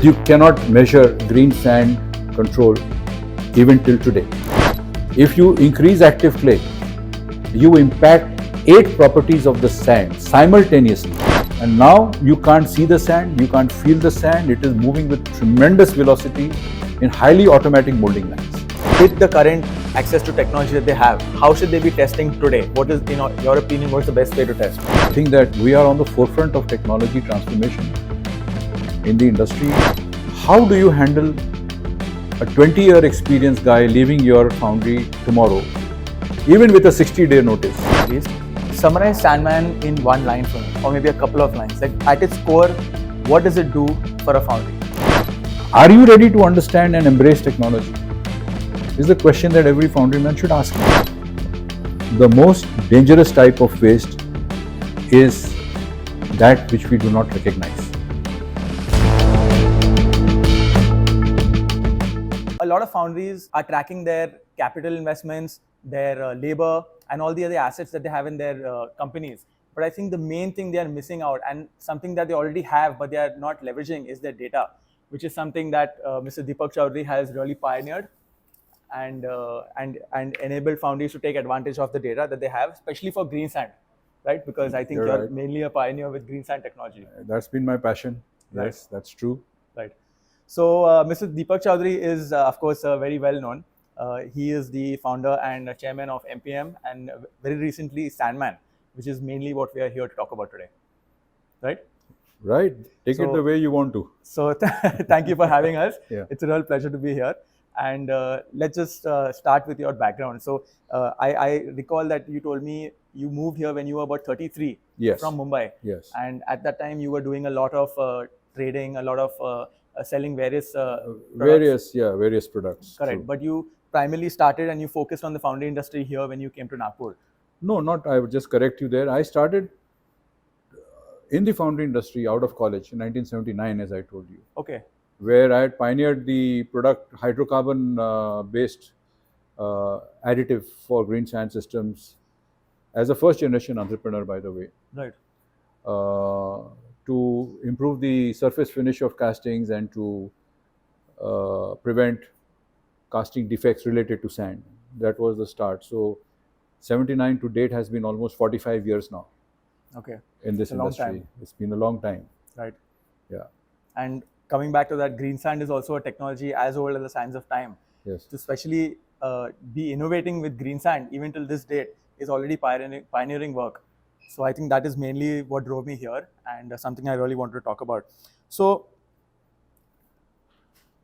but you cannot measure green sand control even till today. If you increase active clay, you impact 8 properties of the sand simultaneously. And now you can't see the sand, you can't feel the sand, it is moving with tremendous velocity in highly automatic molding lines. With the current access to technology that they have, how should they be testing today? What is, in your opinion, what's the best way to test? I think that we are on the forefront of technology transformation in the industry. How do you handle a 20-year experienced guy leaving your foundry tomorrow, even with a 60-day notice? Please summarize Sandman in one line for me, or maybe a couple of lines. Like at its core, what does it do for a foundry? Are you ready to understand and embrace technology? Is the question that every foundryman should ask. The most dangerous type of waste is that which we do not recognize. A lot of foundries are tracking their capital investments, their labor, and all the other assets that they have in their companies. But I think the main thing they are missing out, and something that they already have but they are not leveraging, is their data, which is something that Mr. Deepak Chowdhary has really pioneered and enabled foundries to take advantage of the data that they have, especially for Greensand, right? Because I think you're right. mainly a pioneer with Greensand technology. That's been my passion. Right. Yes, that's true. Right. So Mr. Deepak Chowdhary is, of course, very well known. He is the founder and chairman of MPM, and very recently Sandman, which is mainly what we are here to talk about today. Right? Right. Take it the way you want to. So thank you for having us. Yeah. It's a real pleasure to be here. And let's just start with your background. So I recall that you told me you moved here when you were about 33 from Mumbai. Yes. And at that time you were doing a lot of trading, a lot of selling various various products. Correct. True. But you primarily started and you focused on the foundry industry here when you came to Nagpur. No, not. I would just correct you there. I started in the foundry industry out of college in 1979, as I told you. Okay. Where I had pioneered the product hydrocarbon based additive for green sand systems as a first generation entrepreneur, by the way. Right. To improve the surface finish of castings and to prevent casting defects related to sand. That was the start. So 79 to date has been almost 45 years now. Okay. In this industry. It's been a long time. Right. Yeah. And coming back to that, green sand is also a technology as old as the sands of time. Yes. To especially be innovating with green sand, even till this date, is already pioneering work. So I think that is mainly what drove me here, and something I really wanted to talk about. So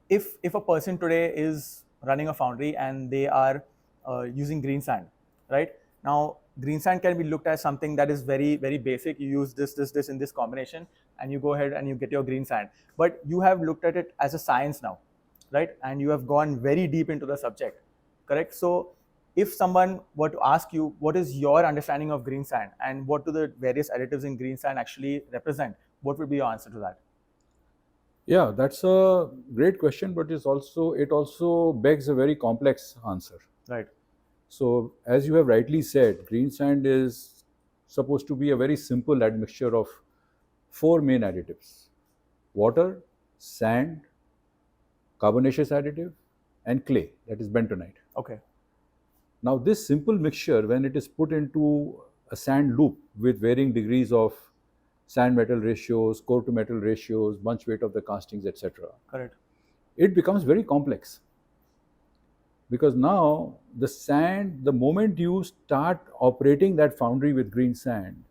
if a person today is running a foundry and they are using green sand, right? Now, green sand can be looked at something that is very, very basic. You use this in this combination and you go ahead and you get your green sand. But you have looked at it as a science now, right? And you have gone very deep into the subject, correct? So if someone were to ask you, what is your understanding of green sand and what do the various additives in green sand actually represent, what would be your answer to that? Yeah, that's a great question, but it also begs a very complex answer. Right. So, as you have rightly said, green sand is supposed to be a very simple admixture of 4 main additives: water, sand, carbonaceous additive, and clay, that is bentonite. Okay. Now, this simple mixture, when it is put into a sand loop with varying degrees of sand metal ratios, core to metal ratios, bunch weight of the castings, etc., correct, it becomes very complex. Because now the sand, the moment you start operating that foundry with green sand,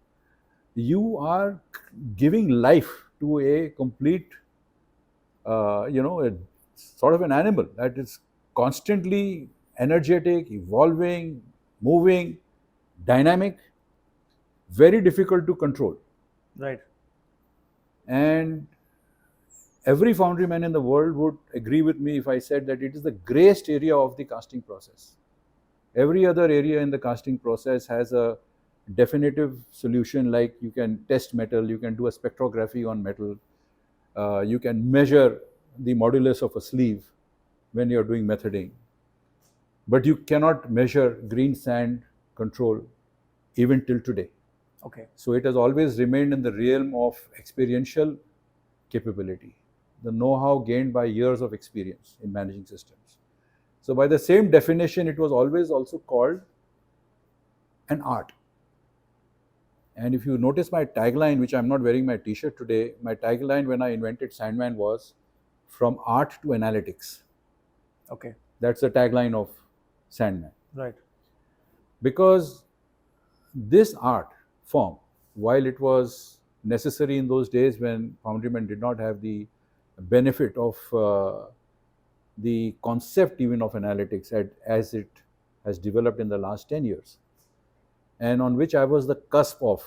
you are giving life to a complete, a sort of an animal that is constantly energetic, evolving, moving, dynamic, very difficult to control. Right. And every foundryman in the world would agree with me if I said that it is the greyest area of the casting process. Every other area in the casting process has a definitive solution, like you can test metal, you can do a spectrography on metal, you can measure the modulus of a sleeve when you're doing methoding. But you cannot measure green sand control even till today. Okay. So it has always remained in the realm of experiential capability. the know-how gained by years of experience in managing systems. So by the same definition, it was always also called an art. And if you notice my tagline, which I'm not wearing my t-shirt today, my tagline when I invented Sandman was from art to analytics. Okay. That's the tagline of Sandman. Right. Because this art form, while it was necessary in those days when Foundrymen did not have the benefit of the concept even of analytics as it has developed in the last 10 years, and on which I was the cusp of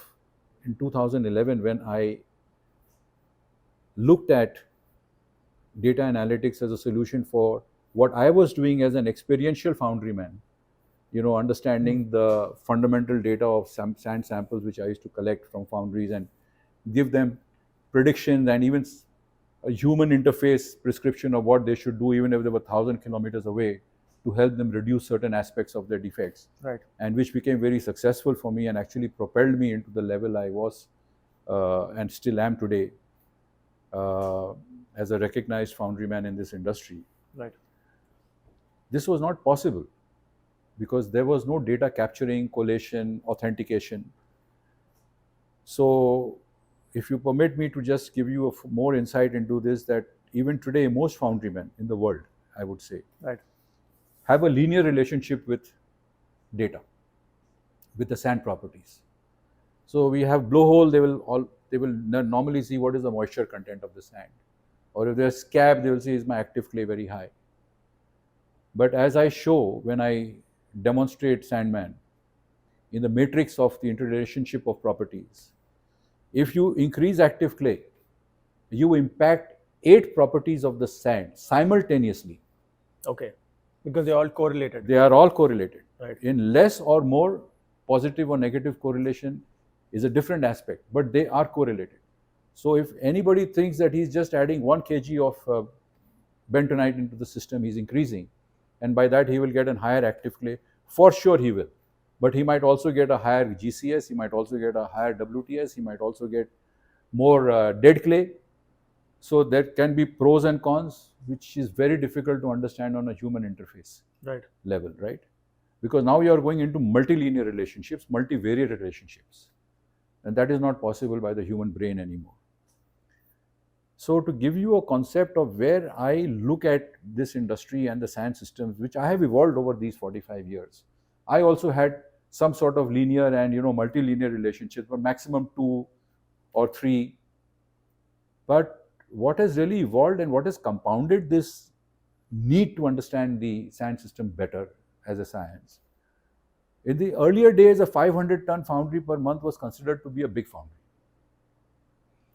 in 2011 when I looked at data analytics as a solution for what I was doing as an experiential foundryman, understanding the fundamental data of some sand samples which I used to collect from foundries and give them predictions and even a human interface prescription of what they should do even if they were 1,000 kilometers away to help them reduce certain aspects of their defects. Right. And which became very successful for me and actually propelled me into the level I was and still am today as a recognized foundryman in this industry. Right. This was not possible because there was no data capturing, collation, authentication. So if you permit me to just give you more insight into this, that even today most foundrymen in the world, I would say, right, have a linear relationship with data, with the sand properties. So we have blowhole, they will normally see what is the moisture content of the sand. Or if there's scab, they will see is my active clay very high. But as I show when I demonstrate Sandman in the matrix of the interrelationship of properties, if you increase active clay, you impact 8 properties of the sand simultaneously. Okay, because they are all correlated. They are all correlated. Right. In less or more positive or negative correlation is a different aspect, but they are correlated. So if anybody thinks that he's just adding 1 kg of bentonite into the system, he's increasing, and by that he will get a higher active clay, for sure he will. But he might also get a higher GCS, he might also get a higher WTS, he might also get more dead clay. So there can be pros and cons, which is very difficult to understand on a human interface level, right? Because now you are going into multilinear relationships, multivariate relationships. And that is not possible by the human brain anymore. So to give you a concept of where I look at this industry and the sand systems, which I have evolved over these 45 years, I also had some sort of linear and multilinear relationships, but maximum 2 or 3. But what has really evolved and what has compounded this need to understand the sand system better as a science. In the earlier days, a 500-ton foundry per month was considered to be a big foundry.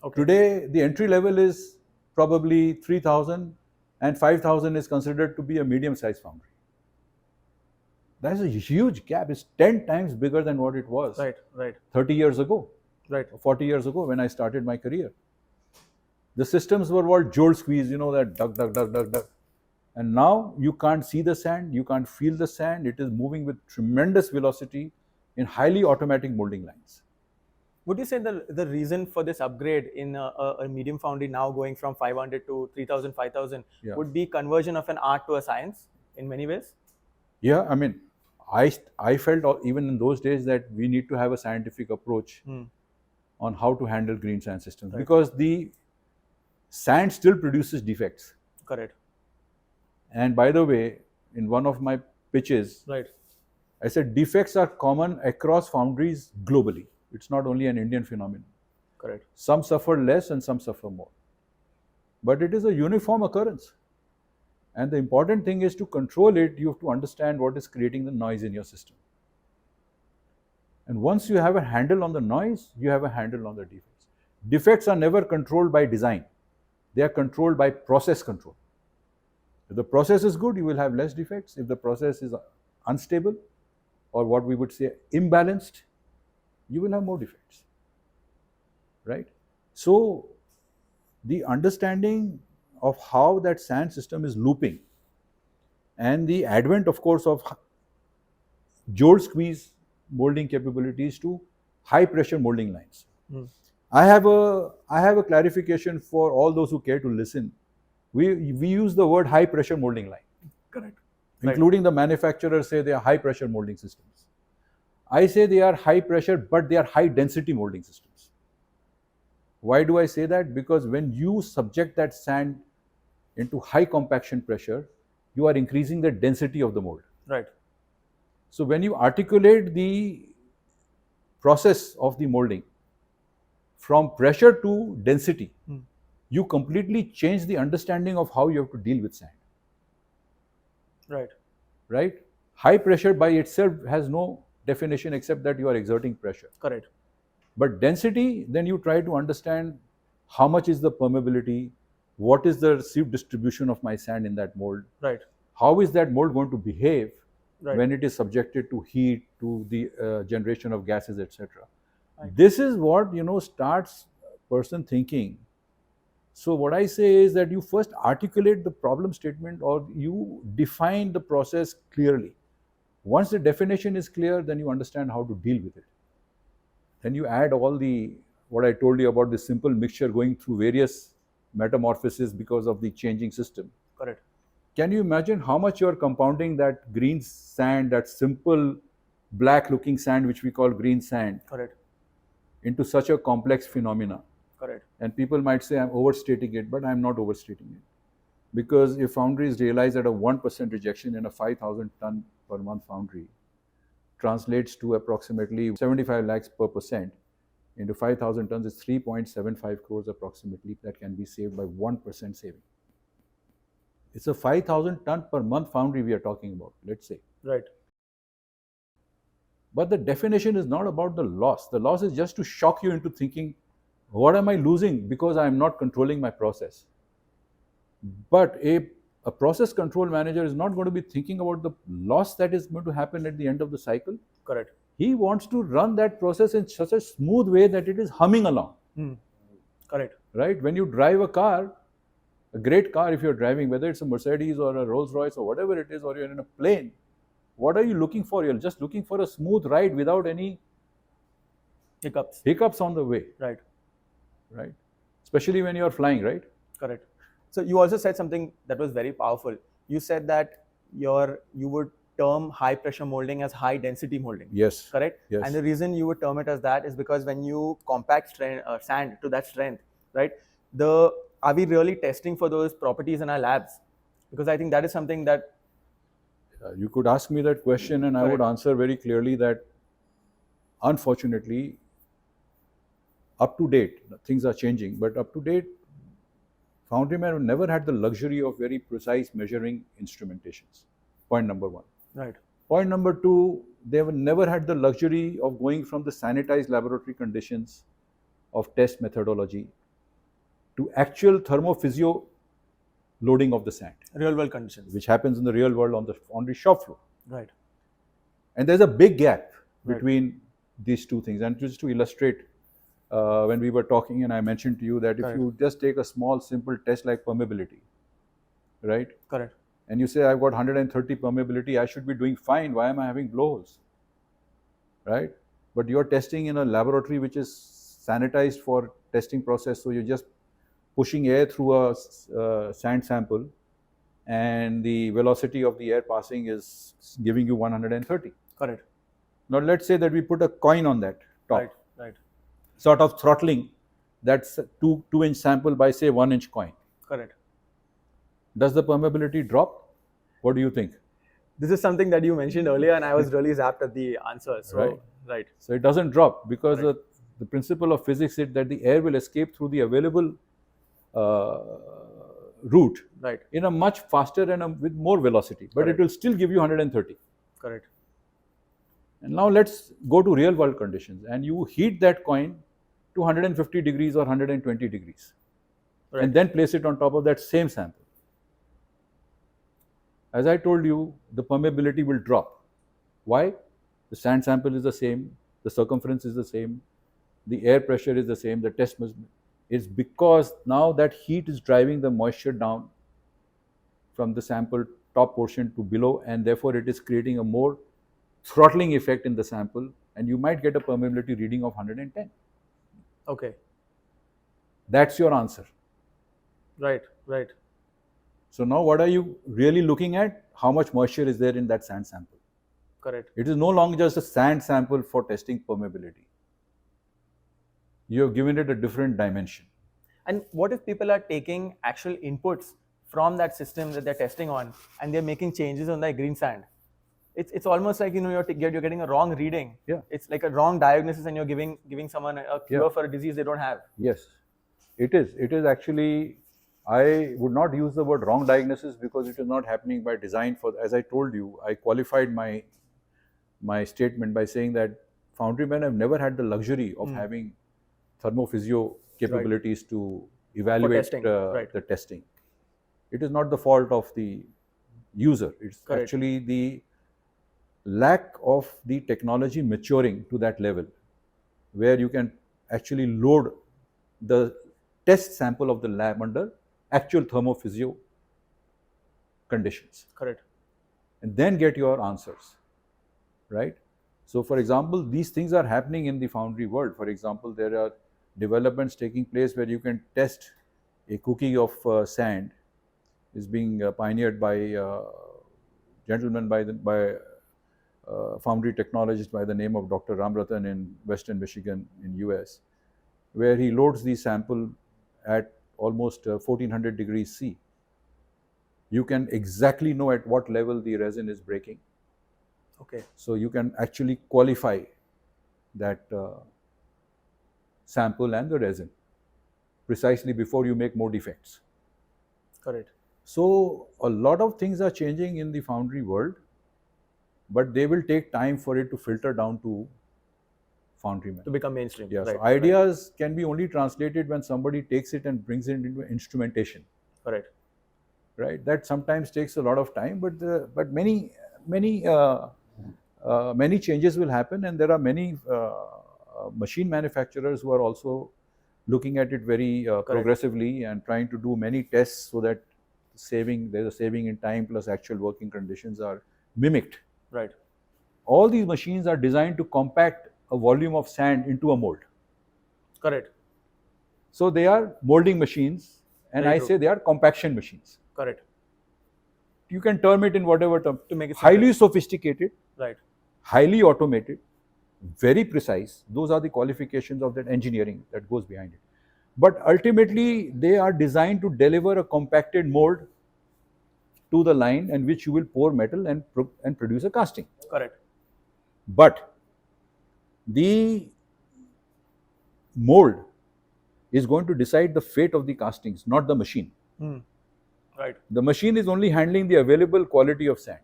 Okay. Today, the entry level is probably 3,000 and 5,000 is considered to be a medium-sized foundry. That is a huge gap. It's 10 times bigger than what it was 30 years ago, 40 years ago when I started my career. The systems were what jolt squeeze, that duck, duck, duck, duck, duck. And now you can't see the sand, you can't feel the sand. It is moving with tremendous velocity in highly automatic molding lines. Would you say the reason for this upgrade in a medium foundry now going from 500 to 3,000, 5,000 would be conversion of an art to a science in many ways? Yeah, I mean, I felt even in those days that we need to have a scientific approach on how to handle green sand systems, because the sand still produces defects. Correct. And by the way, in one of my pitches, I said defects are common across foundries globally. It's not only an Indian phenomenon. Correct. Some suffer less and some suffer more. But it is a uniform occurrence. And the important thing is to control it. You have to understand what is creating the noise in your system. And once you have a handle on the noise, you have a handle on the defects. Defects are never controlled by design. They are controlled by process control. If the process is good, you will have less defects. If the process is unstable, or what we would say imbalanced, you will have more defects, right? So the understanding of how that sand system is looping and the advent, of course, of jolt squeeze molding capabilities to high pressure molding lines. I have a clarification for all those who care to listen we use the word high pressure molding line. Correct. Including the manufacturers say they are high pressure molding systems. I say they are high pressure, but they are high density molding systems. Why do I say that? Because when you subject that sand into high compaction pressure, you are increasing the density of the mold. Right. So when you articulate the process of the molding from pressure to density, you completely change the understanding of how you have to deal with sand. Right. Right? High pressure by itself has no definition except that you are exerting pressure. Correct. But density, then you try to understand how much is the permeability, what is the received distribution of my sand in that mold, Right. how is that mold going to behave Right. when it is subjected to heat, to the generation of gases, etc. Right. This is what starts a person thinking. So what I say is that you first articulate the problem statement or you define the process clearly. Once the definition is clear, then you understand how to deal with it. Then you add all the, what I told you about the simple mixture going through various metamorphoses because of the changing system. Correct. Can you imagine how much you are compounding that green sand, that simple black looking sand which we call green sand, Correct, into such a complex phenomena? correct, And people might say I'm overstating it, but I'm not overstating it. Because if foundries realize that a 1% rejection in a 5,000 ton per month foundry translates to approximately 75 lakhs per percent, into 5,000 tons is 3.75 crores approximately that can be saved by 1% saving. It's a 5,000 ton per month foundry we are talking about, let's say. right, But the definition is not about the loss. The loss is just to shock you into thinking, what am I losing because I am not controlling my process? But a process control manager is not going to be thinking about the loss that is going to happen at the end of the cycle. correct. He wants to run that process in such a smooth way that it is humming along. Correct. Right? When you drive a car, a great car, if you're driving, whether it's a Mercedes or a Rolls Royce or whatever it is, or you're in a plane, what are you looking for? You're just looking for a smooth ride without any Hiccups. on the way. Right. Right? Especially when you're flying, right? Correct. So you also said something that was very powerful. You said that you would term high pressure molding as high density molding. Yes. Correct? Yes. And the reason you would term it as that is because when you compact sand to that strength, right? Are we really testing for those properties in our labs? Because I think that is something that You could ask me that question and I would answer very clearly that unfortunately, up to date, things are changing, but up to date, Foundrymen never had the luxury of very precise measuring instrumentations. Point number one. right, Point number two, they have never had the luxury of going from the sanitized laboratory conditions of test methodology to actual thermophysio loading of the sand, real world conditions, which happens in the real world on the foundry shop floor. right, And there's a big gap Right. between these two things. And just to illustrate, when we were talking and I mentioned to you that if Correct. you just take a small simple test like permeability, right? correct, And you say I've got 130 permeability, I should be doing fine. Why am I having blowholes? Right? But you're testing in a laboratory which is sanitized for testing process, so you're just pushing air through a sand sample and the velocity of the air passing is giving you 130. correct, Now let's say that we put a coin on that top, right, right, sort of throttling that's 2-inch sample by say 1-inch coin. correct. Does the permeability drop? What do you think? This is something that you mentioned earlier, and I was really zapped at the answer. So, Right. right, So it doesn't drop because Correct. the principle of physics is that the air will escape through the available route right, in a much faster and with more velocity, but Correct. it will still give you 130. correct, And now let's go to real world conditions and you heat that coin to 150 degrees or 120 degrees right, and then place it on top of that same sample. As I told you, the permeability will drop. Why? The sand sample is the same, the circumference is the same, the air pressure is the same, the test must be. It's because now that heat is driving the moisture down from the sample top portion to below, and therefore it is creating a more throttling effect in the sample, and you might get a permeability reading of 110. okay, That's your answer. right, right. So now what are you really looking at? How much moisture is there in that sand sample? Correct. It is no longer just a sand sample for testing permeability. You have given it a different dimension. And what if people are taking actual inputs from that system that they're testing on, and they're making changes on that green sand? It's almost like, you know, you're getting a wrong reading. Yeah. It's like a wrong diagnosis, and you're giving someone a cure Yeah. for a disease they don't have. Yes, it is. It is actually, I would not use the word wrong diagnosis because it is not happening by design. For, as I told you, I qualified my statement by saying that Foundrymen have never had the luxury of having thermophysio capabilities to evaluate testing, the testing. It is not the fault of the user. It's Correct. actually the lack of the technology maturing to that level where you can actually load the test sample of the lab under actual thermophysio conditions. Correct. And then get your answers, right? So for example, these things are happening in the foundry world. For example, there are developments taking place where you can test a cookie of sand is being pioneered by gentlemen by foundry technologist by the name of Dr. Ramratan in Western Michigan in US, where he loads the sample at almost 1400 degrees C. You can exactly know at what level the resin is breaking. Okay. So you can actually qualify that sample and the resin precisely before you make more defects. Correct. So a lot of things are changing in the foundry world, but they will take time for it to filter down to foundrymen. To become mainstream. Yeah, Right. so ideas can be only translated when somebody takes it and brings it into instrumentation. Correct. Right. That sometimes takes a lot of time, but many changes will happen, and there are many machine manufacturers who are also looking at it very progressively and trying to do many tests so that there's a saving in time plus actual working conditions are mimicked. Right. All these machines are designed to compact a volume of sand into a mold. Correct. So they are molding machines, and Very I true. say they are compaction machines. Correct. You can term it in whatever term. To make it highly simple. sophisticated, Right. highly automated, very precise. Those are the qualifications of that engineering that goes behind it. But ultimately, they are designed to deliver a compacted mold to the line in which you will pour metal and produce a casting. Correct. But the mold is going to decide the fate of the castings, not the machine. Right. The machine is only handling the available quality of sand.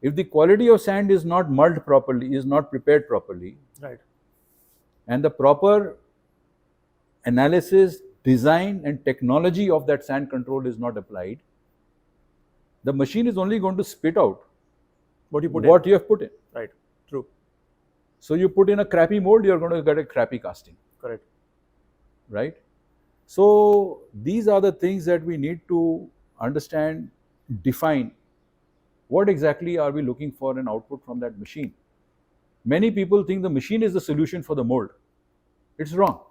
If the quality of sand is not mulled properly, is not prepared properly, Right. and the proper analysis, design, and technology of that sand control is not applied, the machine is only going to spit out What you put you have put in. Right. True. So you put in a crappy mold, you're going to get a crappy casting. Correct. Right? So these are the things that we need to understand, define. What exactly are we looking for an output from that machine? Many people think the machine is the solution for the mold. It's wrong.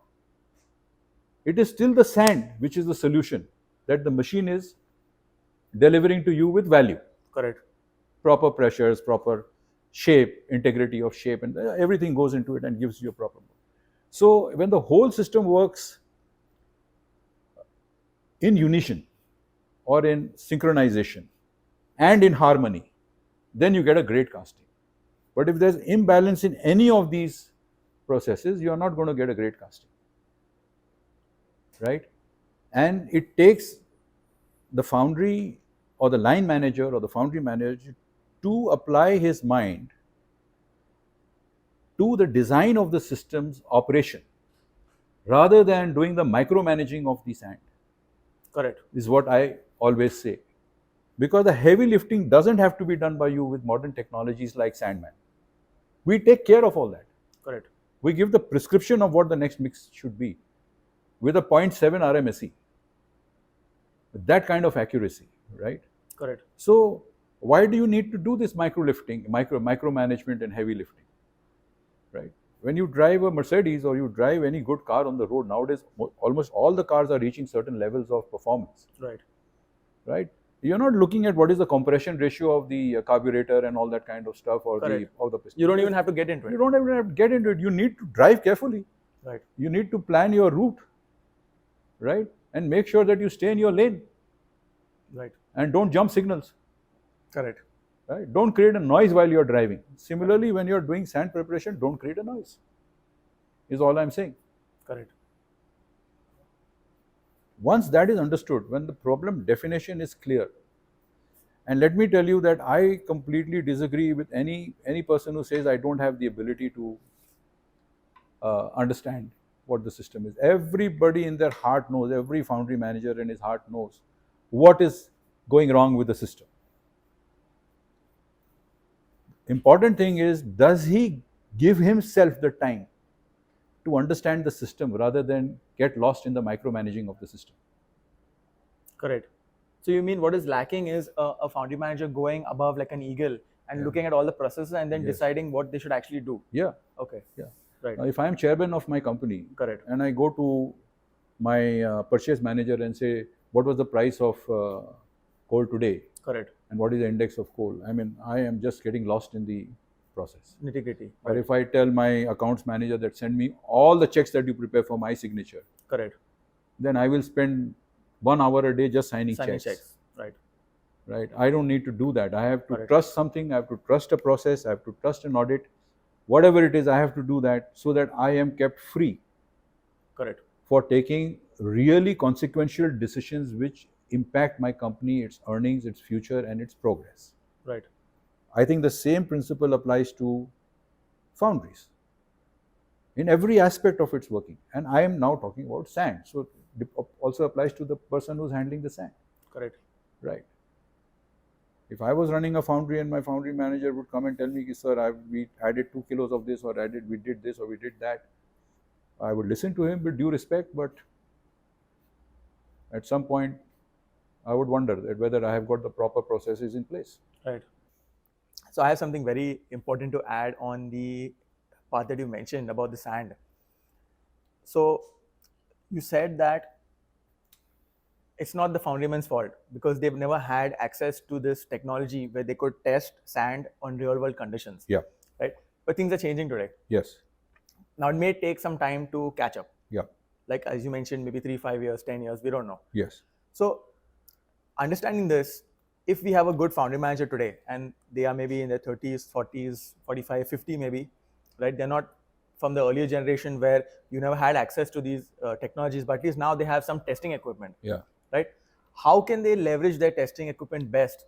It is still the sand which is the solution that the machine is delivering to you with value. Correct. Proper pressures, proper shape, integrity of shape, and everything goes into it and gives you a proper mold. So when the whole system works in unison or in synchronization and in harmony, then you get a great casting. But if there's imbalance in any of these processes, you are not going to get a great casting. Right? And it takes the foundry or the line manager or the foundry manager to apply his mind to the design of the system's operation rather than doing the micromanaging of the sand. Correct. Is what I always say. Because the heavy lifting doesn't have to be done by you with modern technologies like SANDMAN. We take care of all that. Correct. We give the prescription of what the next mix should be with a 0.7 RMSE. With that kind of accuracy, right? Correct. So why do you need to do this micromanagement and heavy lifting, right? When you drive a Mercedes or you drive any good car on the road nowadays, almost all the cars are reaching certain levels of performance. Right. right? You're not looking at what is the compression ratio of the carburetor and all that kind of stuff, or Correct. the piston. You don't even have to get into it. You don't even have to get into it. You need to drive carefully. Right. You need to plan your route, right? And make sure that you stay in your lane. Right. And don't jump signals. Correct. Right? Don't create a noise while you're driving. Similarly, when you're doing sand preparation, don't create a noise. Is all I'm saying. Correct. Once that is understood, when the problem definition is clear, and let me tell you that I completely disagree with any person who says I don't have the ability to understand what the system is. Everybody in their heart knows, every foundry manager in his heart knows what is going wrong with the system. Important thing is, does he give himself the time to understand the system rather than get lost in the micromanaging of the system? Correct. So you mean what is lacking is a foundry manager going above like an eagle and looking at all the processes and then deciding what they should actually do? Yeah. Okay. Yeah. Right. Now, if I am chairman of my company, correct, and I go to my purchase manager and say, what was the price of coal today? Correct. And what is the index of coal? I mean, I am just getting lost in the process. Nitty-gritty. But if I tell my accounts manager that send me all the checks that you prepare for my signature, correct, then I will spend 1 hour a day just signing checks. Right. Right. I don't need to do that. I have to Correct. trust something. I have to trust a process. I have to trust an audit. Whatever it is, I have to do that so that I am kept free. Correct. For taking really consequential decisions which impact my company, its earnings, its future, and its progress. Right. I think the same principle applies to foundries in every aspect of its working. And I am now talking about sand. So it also applies to the person who's handling the sand. Correct. Right. If I was running a foundry and my foundry manager would come and tell me, sir, we added 2 kilos of this, or we did this, or we did that, I would listen to him with due respect, but at some point, I would wonder that whether I have got the proper processes in place. Right. So I have something very important to add on the part that you mentioned about the sand. So you said that it's not the foundrymen's fault because they've never had access to this technology where they could test sand on real world conditions. Yeah. Right. But things are changing today. Yes. Now it may take some time to catch up. Yeah. Like as you mentioned, maybe 3, 5 years, 10 years, we don't know. Yes. So understanding this, if we have a good foundry manager today and they are maybe in their 30s, 40s, 45, 50 maybe, right? They're not from the earlier generation where you never had access to these technologies, but at least now they have some testing equipment. Yeah. Right? How can they leverage their testing equipment best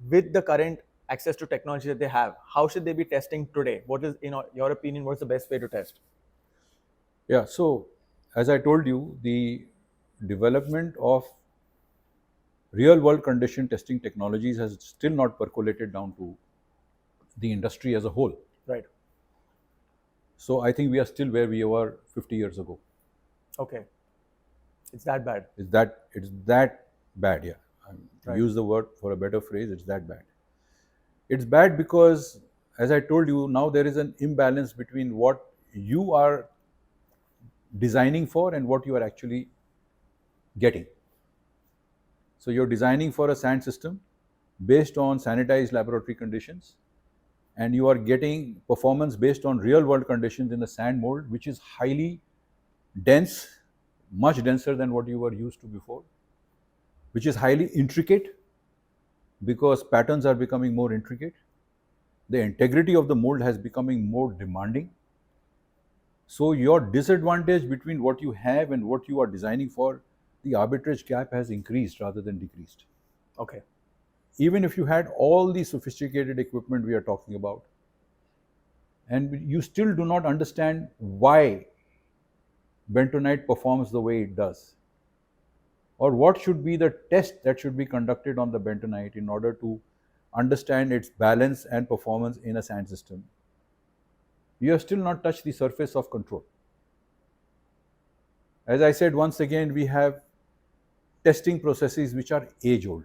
with the current access to technology that they have? How should they be testing today? What is, in your opinion, what's the best way to test? Yeah. So as I told you, the development of real world condition testing technologies has still not percolated down to the industry as a whole. Right. So I think we are still where we were 50 years ago. Okay. It's that bad. It's that bad, yeah. Right. Use the word for a better phrase, it's that bad. It's bad because, as I told you, now there is an imbalance between what you are designing for and what you are actually getting. So you're designing for a sand system based on sanitized laboratory conditions, and you are getting performance based on real world conditions in the sand mold, which is highly dense, much denser than what you were used to before, which is highly intricate because patterns are becoming more intricate. The integrity of the mold has becoming more demanding. So your disadvantage between what you have and what you are designing for, the arbitrage gap has increased rather than decreased. Okay. Even if you had all the sophisticated equipment we are talking about, and you still do not understand why bentonite performs the way it does, or what should be the test that should be conducted on the bentonite in order to understand its balance and performance in a sand system, you have still not touched the surface of control. As I said, once again, we have testing processes which are age old.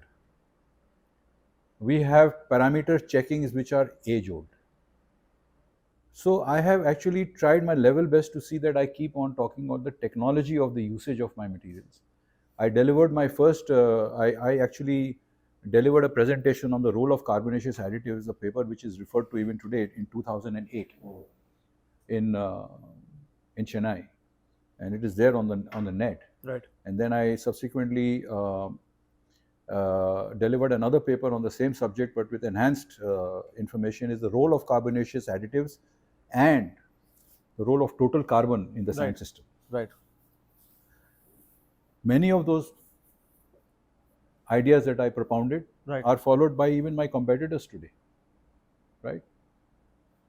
We have parameter checkings which are age old. So I have actually tried my level best to see that I keep on talking about the technology of the usage of my materials. I delivered my first, I actually delivered a presentation on the role of carbonaceous additives, a paper which is referred to even today in 2008 in Chennai, and it is there on the net. Right. And then I subsequently delivered another paper on the same subject, but with enhanced information, is the role of carbonaceous additives and the role of total carbon in the sand system. Right. Many of those ideas that I propounded are followed by even my competitors today, right?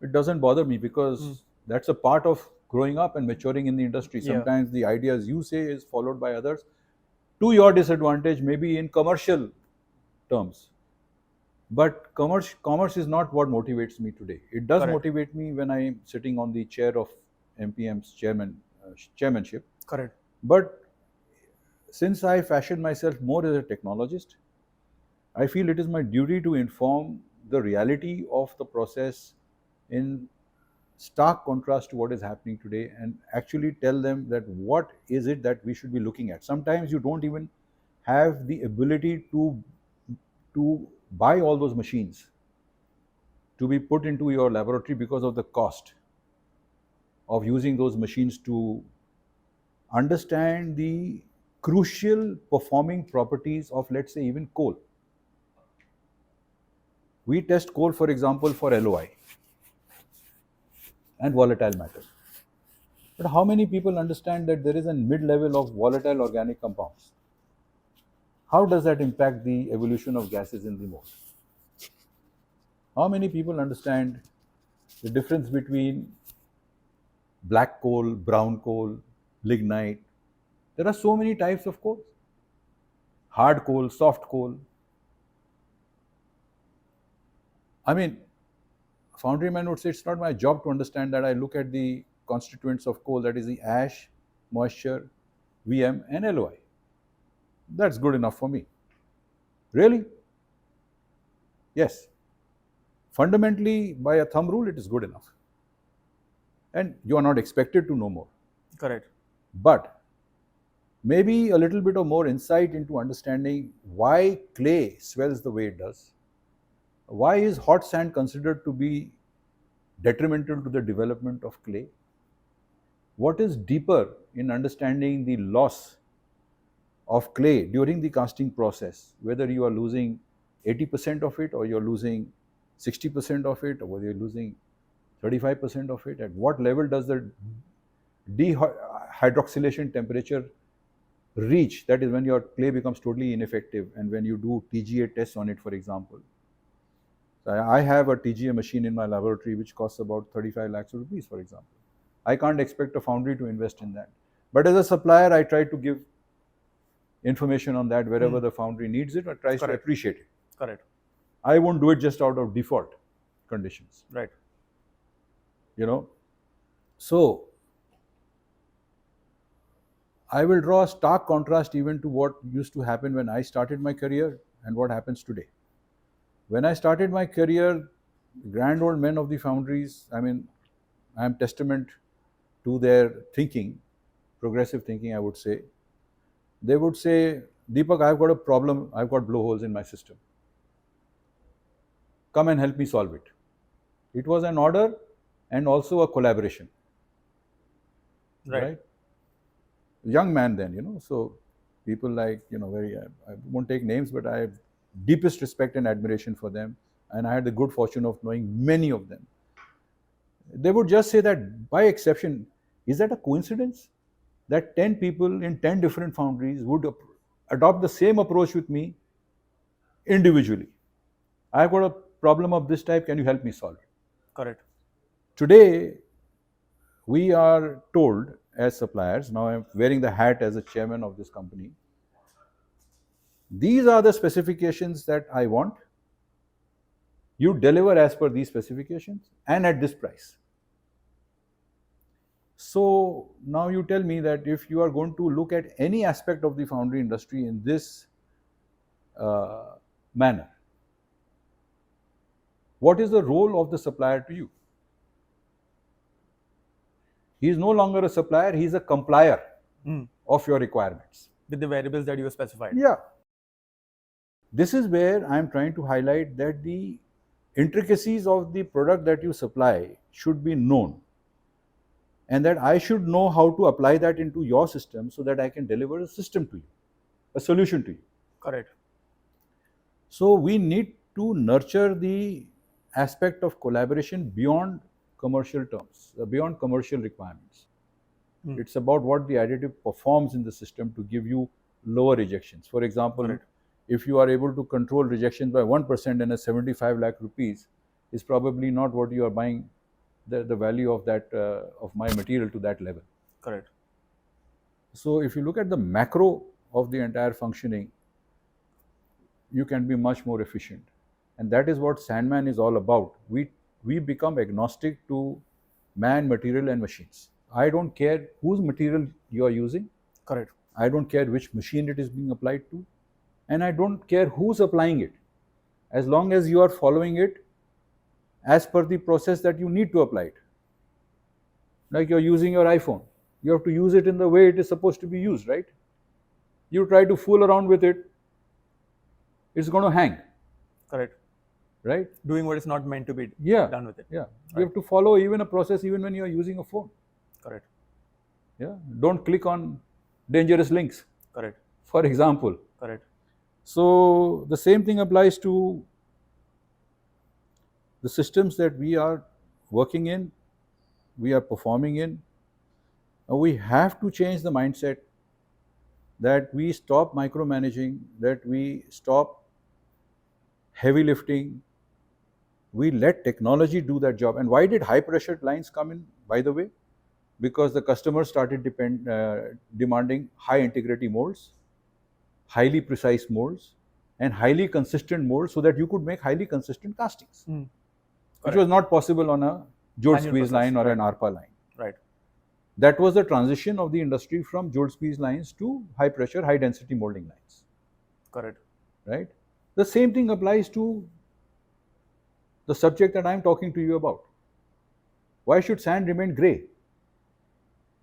It doesn't bother me because that's a part of growing up and maturing in the industry. Sometimes the ideas you say is followed by others to your disadvantage, maybe in commercial terms. But commerce is not what motivates me today. It does motivate me when I'm sitting on the chair of MPM's chairmanship. Correct. But since I fashion myself more as a technologist, I feel it is my duty to inform the reality of the process in stark contrast to what is happening today and actually tell them that what is it that we should be looking at. Sometimes you don't even have the ability to buy all those machines to be put into your laboratory because of the cost of using those machines to understand the crucial performing properties of, let's say, even coal. We test coal, for example, for LOI and volatile matter. But how many people understand that there is a mid-level of volatile organic compounds? How does that impact the evolution of gases in the mold? How many people understand the difference between black coal, brown coal, lignite? There are so many types of coal. Hard coal, soft coal. I mean, Foundryman would say it's not my job to understand that. I look at the constituents of coal, that is the ash, moisture, VM and LOI. That's good enough for me. Really? Yes. Fundamentally, by a thumb rule, it is good enough. And you are not expected to know more. Correct. But maybe a little bit of more insight into understanding why clay swells the way it does. Why is hot sand considered to be detrimental to the development of clay? What is deeper in understanding the loss of clay during the casting process, whether you are losing 80% of it or you're losing 60% of it or whether you're losing 35% of it? At what level does the dehydroxylation temperature reach? That is when your clay becomes totally ineffective and when you do TGA tests on it, for example. I have a TGA machine in my laboratory which costs about 35 lakhs rupees, for example. I can't expect a foundry to invest in that. But as a supplier, I try to give information on that wherever the foundry needs it or tries to appreciate it. Correct. I won't do it just out of default conditions. Right. You know, so I will draw a stark contrast even to what used to happen when I started my career and what happens today. When I started my career, the grand old men of the foundries, I mean, I am testament to their thinking, progressive thinking, I would say. They would say, Deepak, I've got a problem, I've got blowholes in my system. Come and help me solve it. It was an order and also a collaboration. Right? Young man then, you know, so people like, you know, I won't take names, but I have deepest respect and admiration for them. And I had the good fortune of knowing many of them. They would just say that by exception, is that a coincidence that 10 people in 10 different foundries would adopt the same approach with me individually? I've got a problem of this type, can you help me solve it? Correct. Today, we are told as suppliers, now I'm wearing the hat as a chairman of this company, these are the specifications that I want. You deliver as per these specifications and at this price. So now you tell me that if you are going to look at any aspect of the foundry industry in this manner, what is the role of the supplier to you? He is no longer a supplier, he is a complier of your requirements. with the variables that you specified. Yeah. This is where I am trying to highlight that the intricacies of the product that you supply should be known, and that I should know how to apply that into your system so that I can deliver a system to you, a solution to you. Correct. So we need to nurture the aspect of collaboration beyond commercial terms, beyond commercial requirements. It's about what the additive performs in the system to give you lower rejections. For example, Correct. if you are able to control rejections by 1% and a 75 lakh rupees is probably not what you are buying the value of that of my material to that level. Correct. So if you look at the macro of the entire functioning, you can be much more efficient, and that is what Sandman is all about. We become agnostic to man, material, and machines. I don't care whose material you are using. Correct. I don't care which machine it is being applied to, and I don't care who's applying it, as long as you are following it as per the process that you need to apply it. Like you're using your iPhone, you have to use it in the way it is supposed to be used, right? You try to fool around with it, it's going to hang. Correct. Right? Doing what is not meant to be done with it. Yeah. Right. You have to follow even a process even when you are using a phone. Correct. Yeah. Don't click on dangerous links. Correct. For example. Correct. So the same thing applies to the systems that we are working in, we are performing in. We have to change the mindset that we stop micromanaging, that we stop heavy lifting, we let technology do that job. And why did high pressure lines come in, by the way? Because the customers started demanding high integrity molds, highly precise molds, and highly consistent molds, so that you could make highly consistent castings, which was not possible on a jolt squeeze line or an ARPA line. Right. That was the transition of the industry from jolt squeeze lines to high pressure, high density molding lines. Correct. Right? The same thing applies to the subject that I am talking to you about. Why should sand remain grey?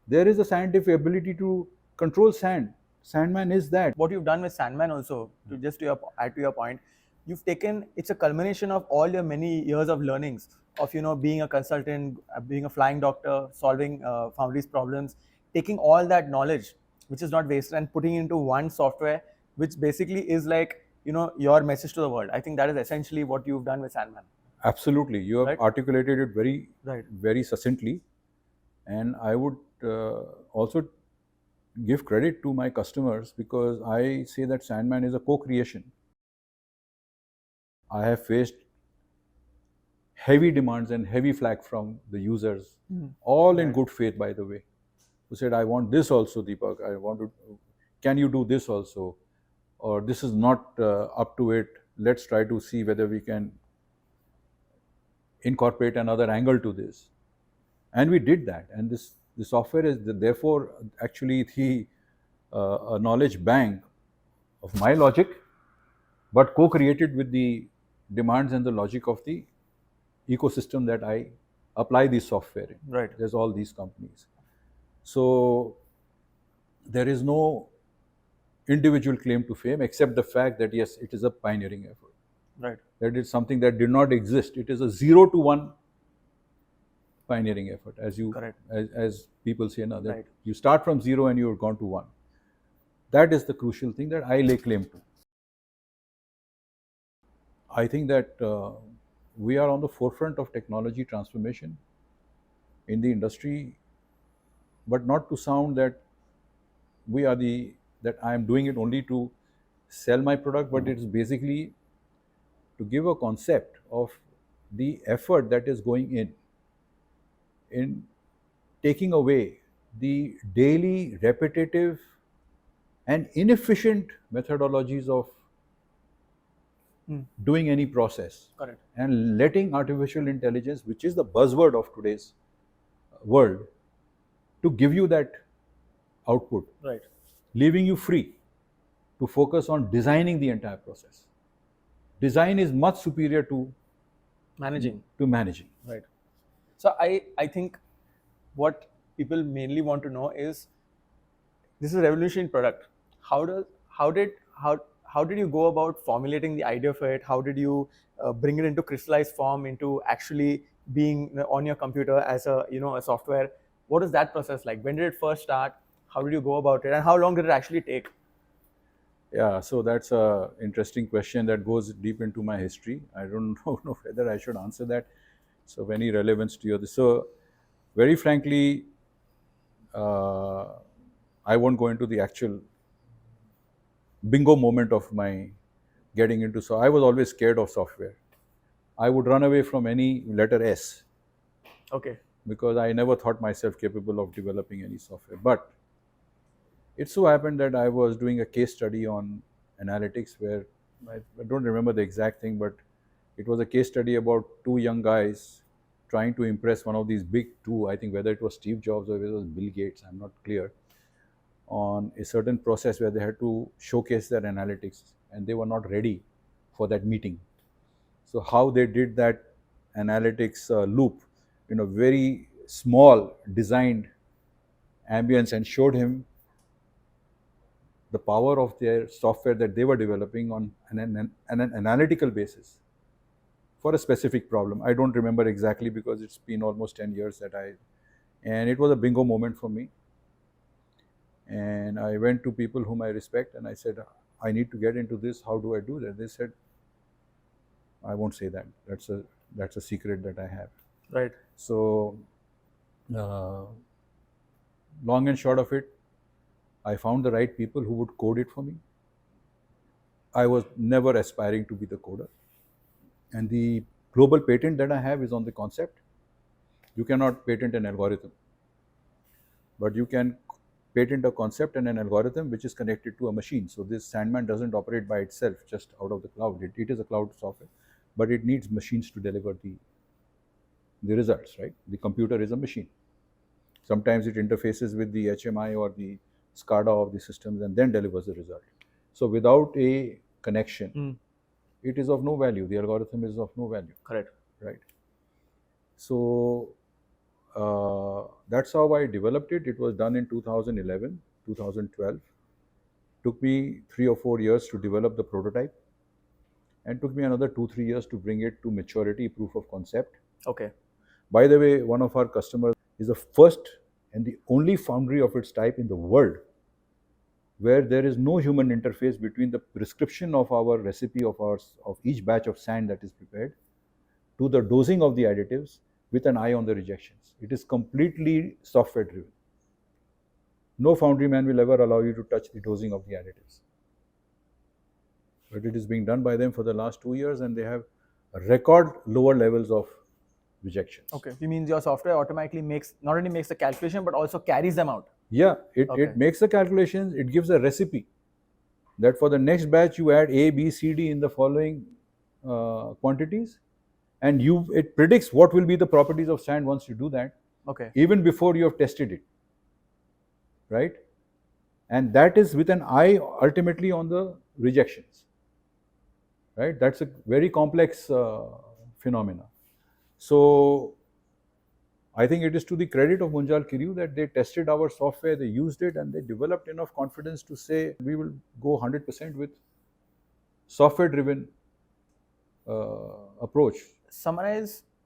There is a scientific ability to control sand. Sandman is that. What you've done with Sandman also, to add to your point, you've taken, it's a culmination of all your many years of learnings of, being a consultant, being a flying doctor, solving Foundries problems, taking all that knowledge, which is not wasted, and putting into one software, which basically is like, your message to the world. I think that is essentially what you've done with Sandman. Absolutely. You have articulated it very, very succinctly. And I would also give credit to my customers, because I say that Sandman is a co-creation. I have faced heavy demands and heavy flack from the users, all in good faith, by the way, who said, I want this also, Deepak, can you do this also? Or this is not up to it, let's try to see whether we can incorporate another angle to this. And we did that, and the software is therefore actually a knowledge bank of my logic, but co-created with the demands and the logic of the ecosystem that I apply this software in. Right. There's all these companies. So there is no individual claim to fame except the fact that yes, it is a pioneering effort. Right. That is something that did not exist. It is a 0 to 1 pioneering effort, as people say now, that you start from 0 and you've gone to 1. That is the crucial thing that I lay claim to. I think that we are on the forefront of technology transformation in the industry, but not to sound that that I am doing it only to sell my product, but it is basically to give a concept of the effort that is going in taking away the daily, repetitive, and inefficient methodologies of doing any process. Correct. And letting artificial intelligence, which is the buzzword of today's world, to give you that output. Right. Leaving you free to focus on designing the entire process. Design is much superior to managing. Right. So I think what people mainly want to know is, this is a revolutionary product. how did you go about formulating the idea for it? How did you bring it into crystallized form, into actually being on your computer as a a software? What is that process like? When did it first start? How did you go about it, and how long did it actually take? Yeah, so that's a interesting question that goes deep into my history. I don't know whether I should answer that. So, any relevance to your so very frankly, uh, I won't go into the actual bingo moment of my getting into. So, I was always scared of software. I would run away from any letter S Okay. because I never thought myself capable of developing any software. But it so happened that I was doing a case study on analytics where I don't remember the exact thing, but it was a case study about two young guys trying to impress one of these big two, I think whether it was Steve Jobs or whether it was Bill Gates, I'm not clear, on a certain process where they had to showcase their analytics and they were not ready for that meeting. So how they did that analytics loop in a very small designed ambience and showed him the power of their software that they were developing on an analytical basis for a specific problem. I don't remember exactly because it's been almost 10 years and it was a bingo moment for me. And I went to people whom I respect and I said, I need to get into this. How do I do that? They said, I won't say that. That's a secret that I have. Right. So, long and short of it, I found the right people who would code it for me. I was never aspiring to be the coder. And the global patent that I have is on the concept. You cannot patent an algorithm, but you can patent a concept and an algorithm which is connected to a machine. So this Sandman doesn't operate by itself just out of the cloud. It is a cloud software, but it needs machines to deliver the results, right? The computer is a machine. Sometimes it interfaces with the HMI or the SCADA of the systems and then delivers the result. So without a connection, it is of no value. The algorithm is of no value. Correct. Right. So that's how I developed it. It was done in 2011, 2012. Took me 3 or 4 years to develop the prototype and took me another 2-3 years to bring it to maturity, proof of concept. Okay. By the way, one of our customers is the first and the only foundry of its type in the world where there is no human interface between the prescription of our recipe of each batch of sand that is prepared to the dosing of the additives with an eye on the rejections. It is completely software driven. No foundryman will ever allow you to touch the dosing of the additives. But it is being done by them for the last 2 years and they have record lower levels of rejections. Okay. It means your software automatically not only makes the calculation but also carries them out. Yeah, it makes the calculations, it gives a recipe that for the next batch you add A, B, C, D in the following quantities and it predicts what will be the properties of sand once you do that. Okay. Even before you have tested it, right? And that is with an eye ultimately on the rejections, right? That's a very complex phenomena. So I think it is to the credit of Munjal Kiryu that they tested our software, they used it, and they developed enough confidence to say we will go 100% with software-driven approach.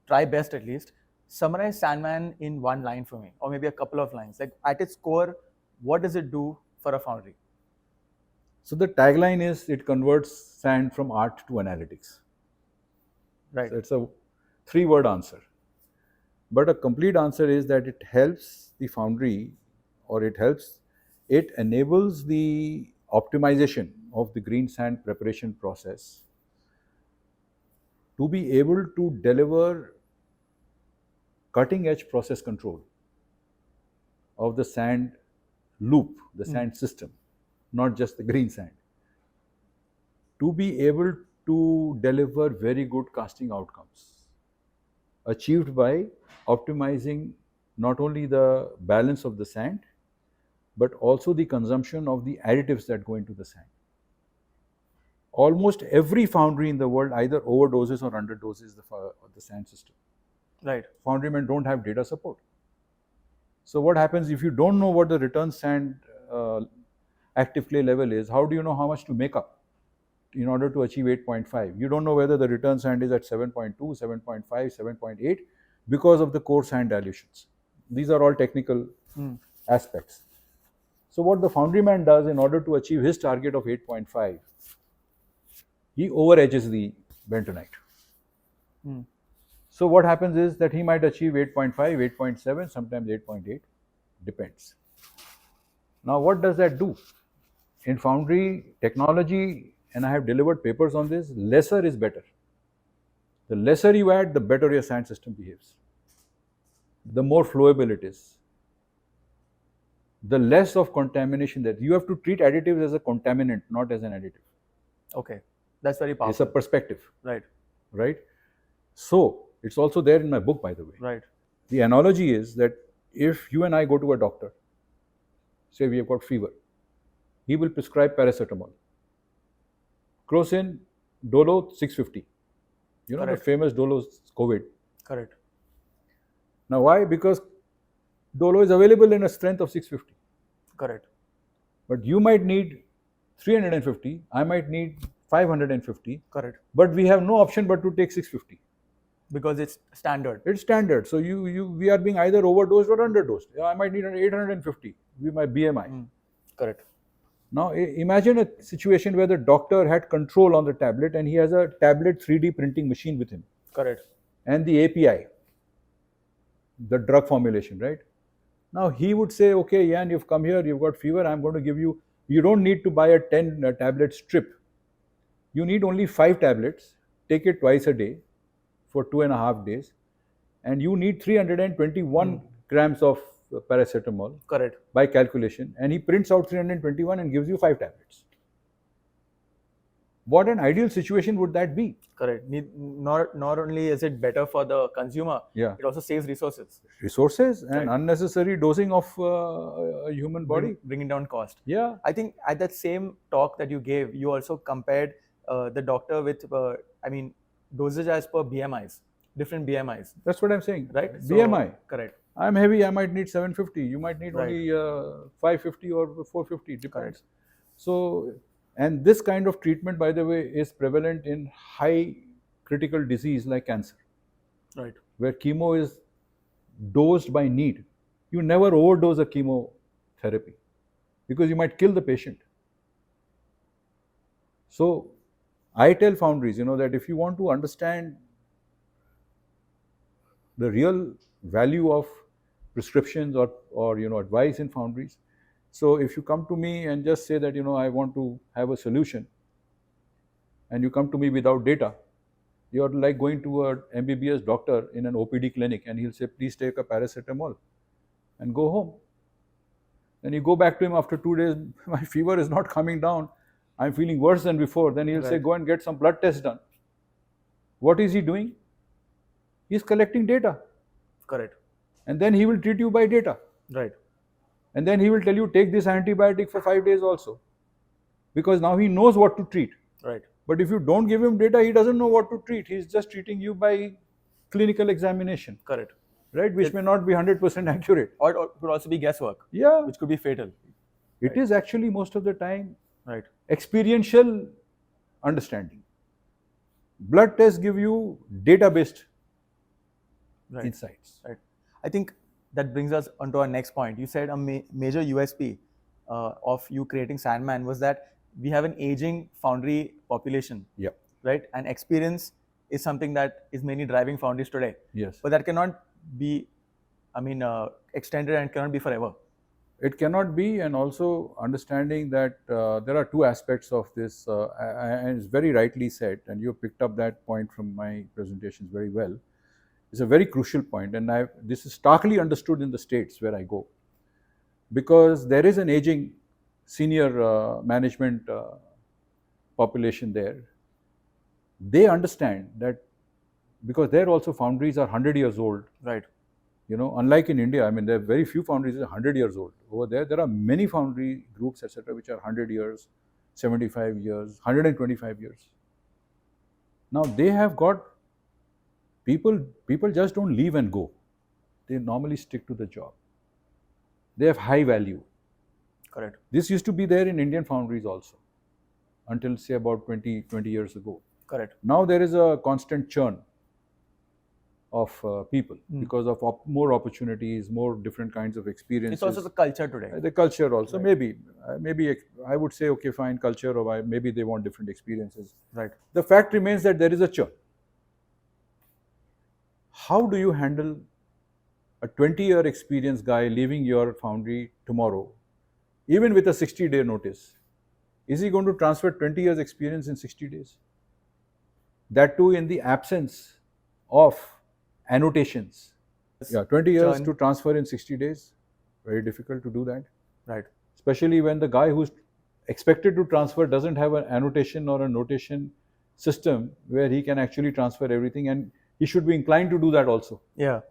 Try best at least. Summarize Sandman in one line for me, or maybe a couple of lines. Like at its core, what does it do for a foundry? So the tagline is it converts sand from art to analytics. Right. So it's a 3-word answer. But a complete answer is that it helps the foundry or it enables the optimization of the green sand preparation process to be able to deliver cutting edge process control of the sand loop, the sand system, not just the green sand, to be able to deliver very good casting outcomes achieved by optimizing not only the balance of the sand, but also the consumption of the additives that go into the sand. Almost every foundry in the world either overdoses or underdoses the sand system. Right. Foundrymen don't have data support. So what happens if you don't know what the return sand, active clay level is, how do you know how much to make up in order to achieve 8.5? You don't know whether the return sand is at 7.2, 7.5, 7.8 because of the core sand dilutions. These are all technical aspects. So what the Foundryman does in order to achieve his target of 8.5, he over edges the bentonite. So what happens is that he might achieve 8.5, 8.7, sometimes 8.8, depends. Now what does that do? In foundry technology, and I have delivered papers on this, lesser is better. The lesser you add, the better your sand system behaves. The more flowable it is. The less of contamination that you have to treat additives as a contaminant, not as an additive. Okay, that's very powerful. It's a perspective. Right. Right? So, it's also there in my book, by the way. Right. The analogy is that if you and I go to a doctor, say we have got fever, he will prescribe paracetamol. Crocin, Dolo 650. You know, Correct. the famous Dolo's COVID. Correct. Now why? Because Dolo is available in a strength of 650. Correct. But you might need 350, I might need 550. Correct. But we have no option but to take 650. Because it's standard. It's standard. So we are being either overdosed or underdosed. I might need an 850 with my BMI. Correct. Now imagine a situation where the doctor had control on the tablet and he has a tablet 3D printing machine with him. Correct. And the API, the drug formulation, right? Now he would say, okay, Jan, you've come here, you've got fever, I'm going to give you, you don't need to buy a 10 tablet strip. You need only 5 tablets, take it twice a day for 2.5 days, and you need 321 grams of paracetamol. Correct. By calculation, and he prints out 321 and gives you 5 tablets. What an ideal situation would that be? Correct. Not only is it better for the consumer, it also saves resources. Resources and unnecessary dosing of a human body. Bringing down cost. Yeah. I think at that same talk that you gave, you also compared the doctor with, dosage as per BMIs, different BMIs. That's what I'm saying. Right? BMI. Correct. I'm heavy, I might need 750. You might need only 550 or 450, it depends. Correct. So, and this kind of treatment, by the way, is prevalent in high critical disease like cancer. Right. Where chemo is dosed by need. You never overdose a chemotherapy because you might kill the patient. So, I tell foundries, that if you want to understand the real value of prescriptions or advice in foundries. So if you come to me and just say that I want to have a solution, and you come to me without data, you're like going to a MBBS doctor in an OPD clinic and he'll say, please take a paracetamol and go home. Then you go back to him after 2 days, my fever is not coming down, I'm feeling worse than before. Then he'll say, go and get some blood tests done. What is he doing? He's collecting data. Correct. And then he will treat you by data. Right. And then he will tell you, take this antibiotic for 5 days also. Because now he knows what to treat. Right. But if you don't give him data, he doesn't know what to treat. He's just treating you by clinical examination. Correct. Right? Which may not be 100% accurate. Or it could also be guesswork. Yeah. Which could be fatal. It is actually most of the time experiential understanding. Blood tests give you data-based insights. Right. I think that brings us onto our next point. You said a major USP of you creating Sandman was that we have an aging foundry population. Yeah. Right? And experience is something that is mainly driving foundries today. Yes. But that cannot be, extended and cannot be forever. It cannot be, and also understanding that there are 2 aspects of this, and it's very rightly said, and you picked up that point from my presentations very well. It's a very crucial point, and this is starkly understood in the States where I go, because there is an aging senior management population there. They understand that because there also foundries are 100 years old. Right. Unlike in India, there are very few foundries that are 100 years old. Over there are many foundry groups, etc., which are 100 years, 75 years, 125 years. Now they have got people just don't leave and go. They normally stick to the job. They have high value. Correct. This used to be there in Indian foundries also, until say about 20 years ago. Correct. Now there is a constant churn of people because of more opportunities, more different kinds of experiences. It's also the culture today. The culture also, Right. maybe I would say, okay, fine, culture, or maybe they want different experiences. Right. The fact remains that there is a churn. How do you handle a 20-year experienced guy leaving your foundry tomorrow, even with a 60-day notice? Is he going to transfer 20 years experience in 60 days? That too in the absence of annotations. Yeah, 20 years to transfer in 60 days, very difficult to do that. Right. Especially when the guy who's expected to transfer doesn't have an annotation or a notation system where he can actually transfer everything, and he should be inclined to do that also. Yeah.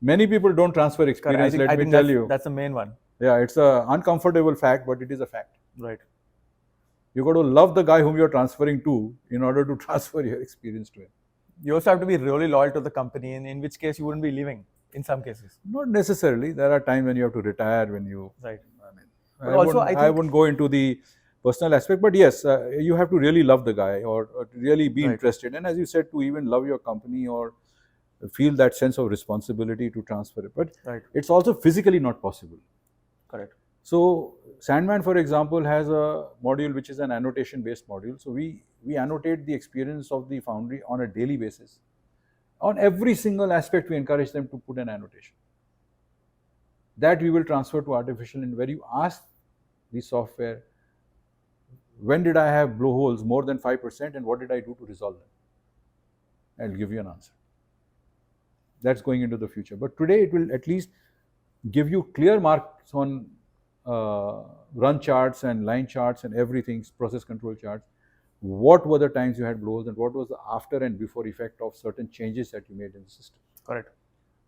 Many people don't transfer experience, I let me think tell you. That's the main one. Yeah, it's an uncomfortable fact, but it is a fact. Right. You got to love the guy whom you're transferring to in order to transfer your experience to him. You also have to be really loyal to the company, in which case you wouldn't be leaving in some cases. Not necessarily. There are times when you have to retire, when you... Right. I wouldn't go into the personal aspect, but yes, you have to really love the guy or really be interested. And as you said, to even love your company or feel that sense of responsibility to transfer it. But it's also physically not possible. Correct. So Sandman, for example, has a module which is an annotation-based module. So we annotate the experience of the foundry on a daily basis. On every single aspect, we encourage them to put an annotation. That we will transfer to artificial, and where you ask the software, when did I have blowholes more than 5% and what did I do to resolve them? I'll give you an answer. That's going into the future. But today it will at least give you clear marks on run charts and line charts and everything, process control charts. What were the times you had blowholes and what was the after and before effect of certain changes that you made in the system. Correct.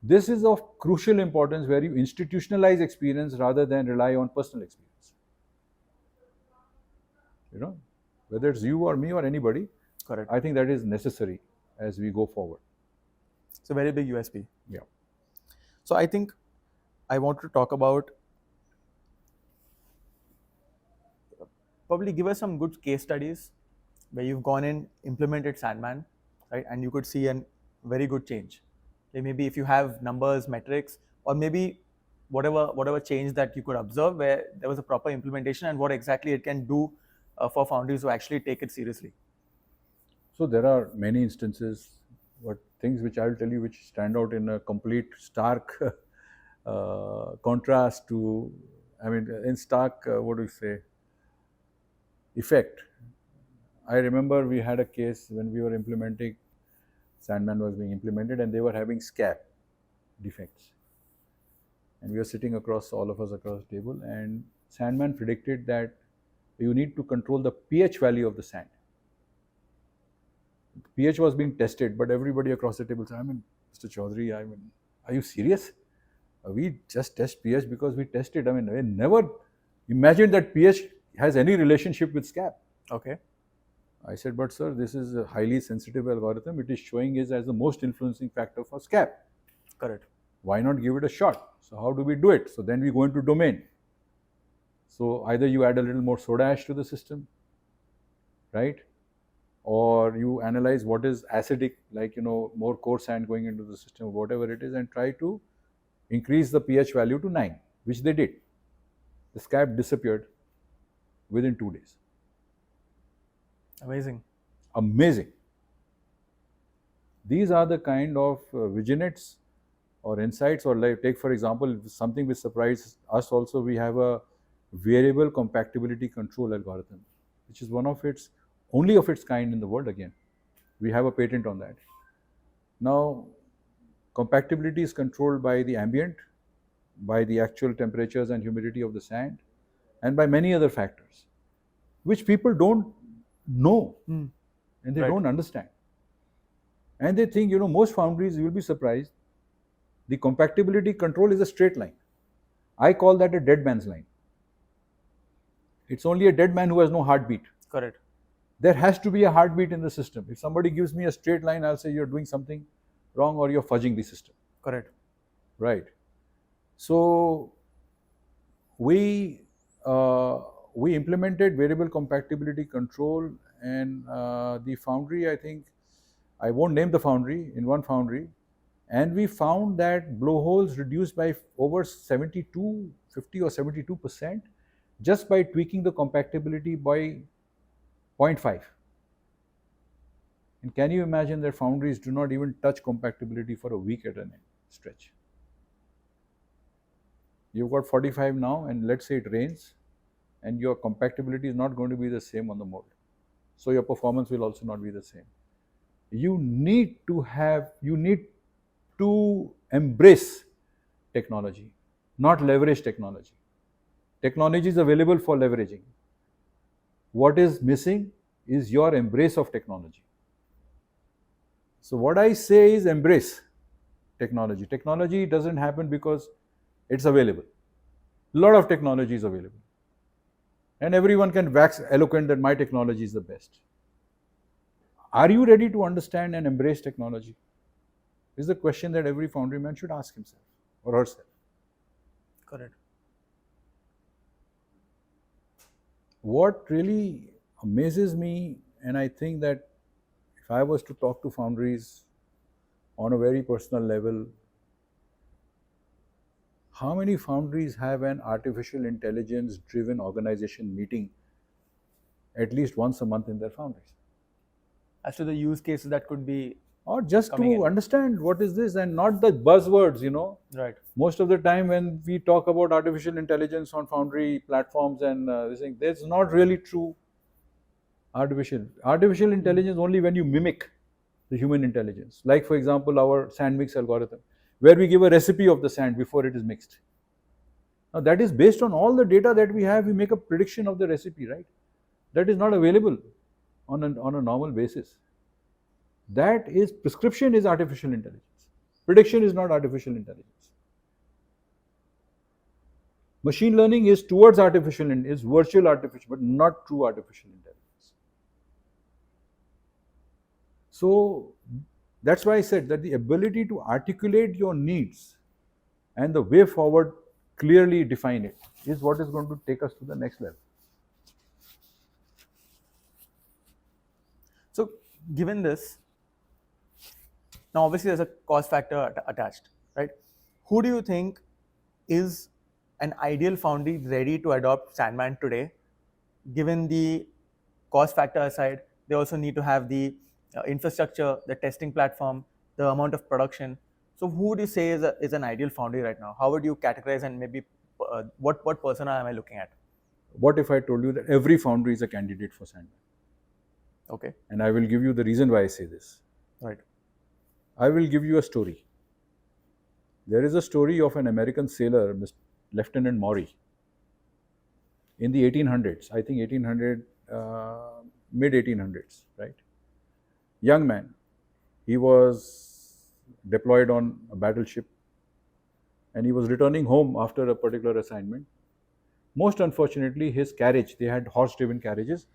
This is of crucial importance where you institutionalize experience rather than rely on personal experience. You know, whether it's you or me or anybody. Correct. I think that is necessary as we go forward. It's a very big USP. Yeah. So I think I want to talk about, probably give us some good case studies where you've gone in, implemented Sandman, right, and you could see a very good change. Maybe if you have numbers, metrics, or maybe whatever change that you could observe where there was a proper implementation and what exactly it can do for foundries who actually take it seriously. So there are many instances, but things which I will tell you which stand out in a complete stark contrast to, I mean, in stark, what do you say, effect. I remember we had a case when we were implementing, Sandman was being implemented and they were having scab defects. And we were sitting across, all of us across the table, and Sandman predicted that you need to control the pH value of the sand. pH was being tested, but everybody across the table said, I mean, Mr. Chowdhary, I mean, are you serious? We just test pH because we tested. I mean, I never imagined that pH has any relationship with scab. Okay. I said, but sir, this is a highly sensitive algorithm. It is showing it as the most influencing factor for scab. Correct. Why not give it a shot? So how do we do it? So then we go into domain. So either you add a little more soda ash to the system, right? Or you analyze what is acidic, like, you know, more coarse sand going into the system, whatever it is, and try to increase the pH value to 9, which they did. The scab disappeared within 2 days. Amazing. Amazing. These are the kind of vignettes or insights, or like, take for example, something which surprised us also, we have a variable compactability control algorithm, which is one of its, only of its kind in the world again. We have a patent on that. Now, compactability is controlled by the ambient, by the actual temperatures and humidity of the sand, and by many other factors, which people don't know and they don't understand. And they think, you know, most foundries, you will be surprised, the compactability control is a straight line. I call that a dead man's line. It's only a dead man who has no heartbeat. Correct. There has to be a heartbeat in the system. If somebody gives me a straight line, I'll say you're doing something wrong or you're fudging the system. Correct. Right. So we we implemented variable compatibility control, and the foundry, I think, I won't name the foundry, in one foundry, and we found that blowholes reduced by over 72, 50 or 72% just by tweaking the compactability by 0.5. And can you imagine that foundries do not even touch compactability for a week at a stretch? You've got 45 now, and let's say it rains, and your compactability is not going to be the same on the mold. So your performance will also not be the same. You need to embrace technology, not leverage technology. Technology is available for leveraging. What is missing is your embrace of technology. So what I say is embrace technology. Technology doesn't happen because it's available. A lot of technology is available. And everyone can wax eloquent that my technology is the best. Are you ready to understand and embrace technology? This is the question that every foundryman should ask himself or herself. Correct. What really amazes me, and I think that if I was to talk to foundries on a very personal level, how many foundries have an artificial intelligence driven organization meeting at least once a month in their foundries? As to the use cases that could be, or just coming to in. understand what is this, and not the buzzwords, you know. Right. Most of the time when we talk about artificial intelligence on foundry platforms and this thing, that's not really true. Artificial intelligence only when you mimic the human intelligence. Like for example, our sand mix algorithm, where we give a recipe of the sand before it is mixed. Now that is based on all the data that we have, we make a prediction of the recipe, right? That is not available on a normal basis. That is, prescription is artificial intelligence. Prediction is not artificial intelligence. Machine learning is towards artificial, is virtual artificial, but not true artificial intelligence. So that's why I said that the ability to articulate your needs and the way forward, clearly define it, is what is going to take us to the next level. So given this, now obviously there's a cost factor attached, right? Who do you think is an ideal foundry ready to adopt SANDMAN today? Given the cost factor aside, they also need to have the infrastructure, the testing platform, the amount of production. So who would you say is an ideal foundry right now? How would you categorize, and maybe what persona am I looking at? What if I told you that every foundry is a candidate for SANDMAN? Okay. And I will give you the reason why I say this. Right. I will give you a story. There is a story of an American sailor, Lieutenant Maury, in the 1800s, I think 1800, mid 1800s, right? Young man. He was deployed on a battleship and he was returning home after a particular assignment. Most unfortunately, his carriage, they had horse-driven carriages,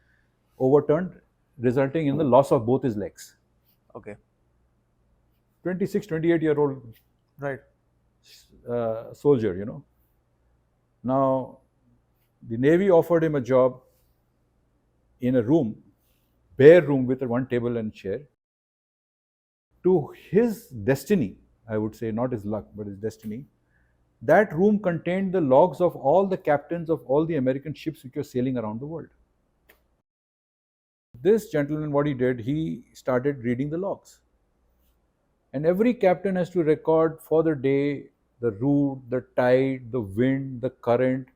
overturned, resulting in the loss of both his legs. Okay. 26, 28-year-old Right. soldier, you know. Now, the Navy offered him a job in a room, bare room with one table and chair. To his destiny, I would say, not his luck, but his destiny, that room contained the logs of all the captains of all the American ships which were sailing around the world. This gentleman, what he did, he started reading the logs. And every captain has to record for the day the route, the tide, the wind, the current,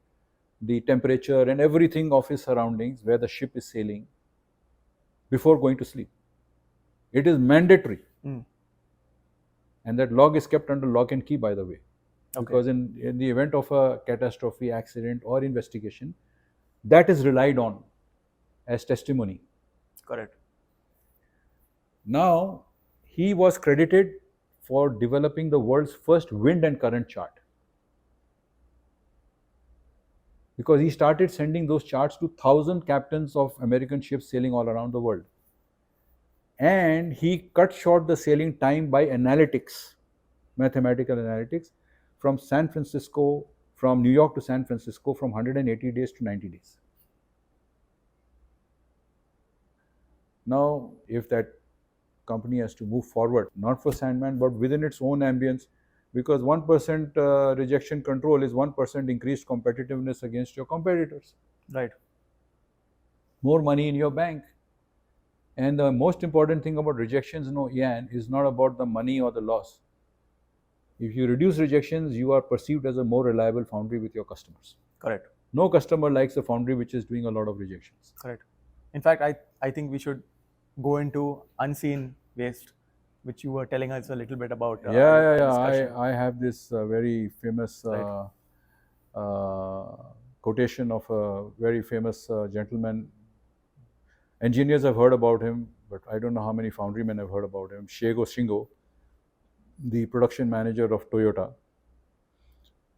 the temperature, and everything of his surroundings where the ship is sailing before going to sleep. It is mandatory. And that log is kept under lock and key, by the way. Okay. Because in the event of a catastrophe, accident, or investigation, that is relied on as testimony. Correct. Now, he was credited for developing the world's first wind and current chart, because he started sending those charts to 1,000 captains of American ships sailing all around the world. And he cut short the sailing time by analytics, mathematical analytics, from San Francisco from New York to San Francisco from 180 days to 90 days. Now, if that company has to move forward, not for Sandman, but within its own ambience, because 1% rejection control is 1% increased competitiveness against your competitors. Right. More money in your bank. And the most important thing about rejections, Ian, is not about the money or the loss. If you reduce rejections, you are perceived as a more reliable foundry with your customers. Correct. No customer likes a foundry which is doing a lot of rejections. Correct. In fact, I think we should go into unseen waste, which you were telling us a little bit about. I have this very famous quotation of a very famous gentleman. Engineers have heard about him, but I don't know how many foundrymen have heard about him. Shigeru Shingo, the production manager of Toyota.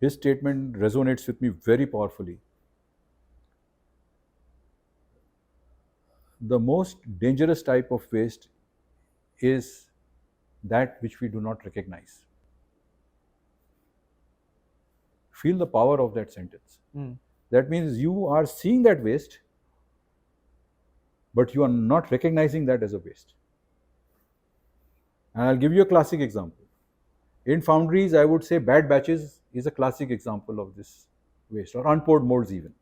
His statement resonates with me very powerfully. The most dangerous type of waste is that which we do not recognize. Feel the power of that sentence. That means you are seeing that waste, but you are not recognizing that as a waste. And I'll give you a classic example. In foundries, I would say bad batches is a classic example of this waste, or unpoured molds even.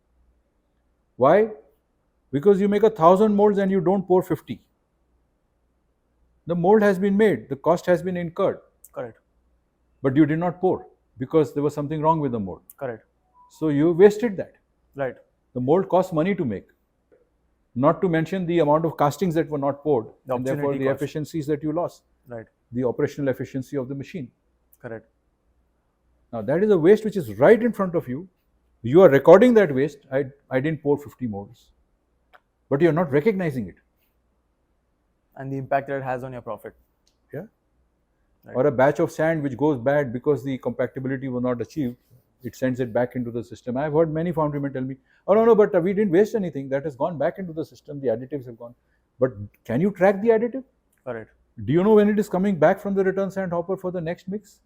Why? Because you make 1,000 molds and you don't pour 50. The mold has been made, the cost has been incurred. Correct. But you did not pour because there was something wrong with the mold. Correct. So you wasted that. Right. The mold costs money to make. Not to mention the amount of castings that were not poured, and therefore the efficiencies that you lost. Right. The operational efficiency of the machine. Correct. Now that is a waste which is right in front of you. You are recording that waste. I didn't pour 50 molds. But you are not recognizing it. And the impact that it has on your profit. Yeah. Right. Or a batch of sand which goes bad because the compactability was not achieved. It sends it back into the system. I've heard many foundrymen tell me, oh no, but we didn't waste anything. That has gone back into the system. The additives have gone. But can you track the additive? Correct. Do you know when it is coming back from the return sand hopper for the next mix?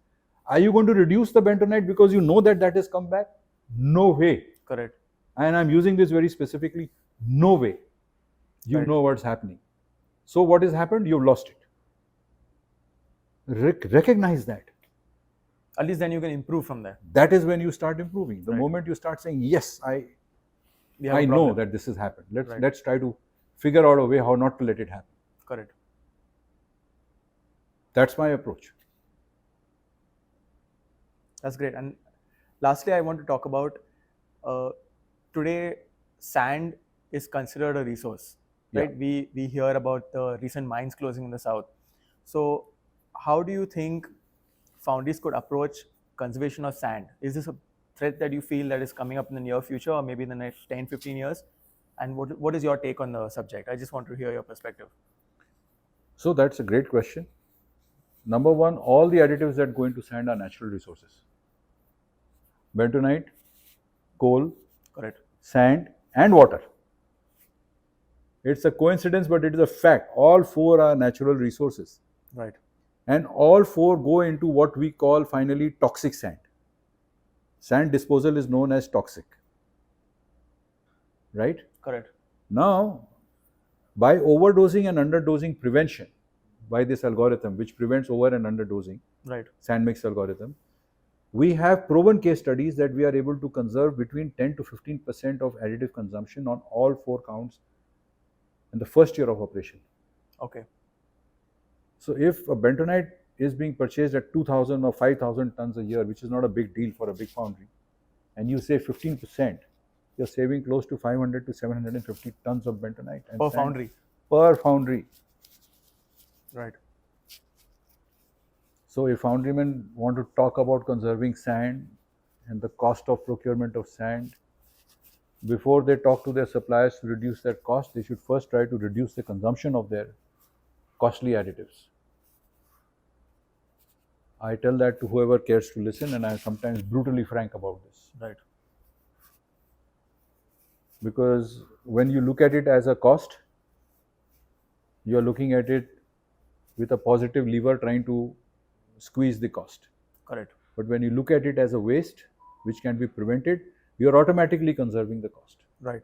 Are you going to reduce the bentonite because you know that has come back? No way. Correct. And I'm using this very specifically. No way. You know what's happening. So what has happened? You've lost it. Recognize that. At least then you can improve from there. That is when you start improving. The moment you start saying, yes, I know that this has happened. Let's try to figure out a way how not to let it happen. Correct. That's my approach. That's great. And lastly, I want to talk about today sand is considered a resource. Right? Yeah. We hear about the recent mines closing in the south. So how do you think foundries could approach conservation of sand? Is this a threat that you feel that is coming up in the near future, or maybe in the next 10-15 years? And what is your take on the subject? I just want to hear your perspective. So that's a great question. Number one, all the additives that go into sand are natural resources. Bentonite, coal, correct, sand and water. It's a coincidence, but it is a fact. All four are natural resources. Right. And all four go into what we call finally toxic sand. Sand disposal is known as toxic. Right? Correct. Now, by overdosing and underdosing prevention, by this algorithm which prevents over and underdosing, right, sand mix algorithm, we have proven case studies that we are able to conserve between 10 to 15% of additive consumption on all four counts in the first year of operation. Okay. So if a bentonite is being purchased at 2,000 or 5,000 tons a year, which is not a big deal for a big foundry, and you say 15%, you're saving close to 500 to 750 tons of bentonite. And per foundry. Per foundry. Right. So if foundrymen want to talk about conserving sand and the cost of procurement of sand, before they talk to their suppliers to reduce that cost, they should first try to reduce the consumption of their costly additives. I tell that to whoever cares to listen, and I am sometimes brutally frank about this. Right. Because when you look at it as a cost, you are looking at it with a positive lever trying to squeeze the cost. Correct. But when you look at it as a waste, which can be prevented, you're automatically conserving the cost. Right.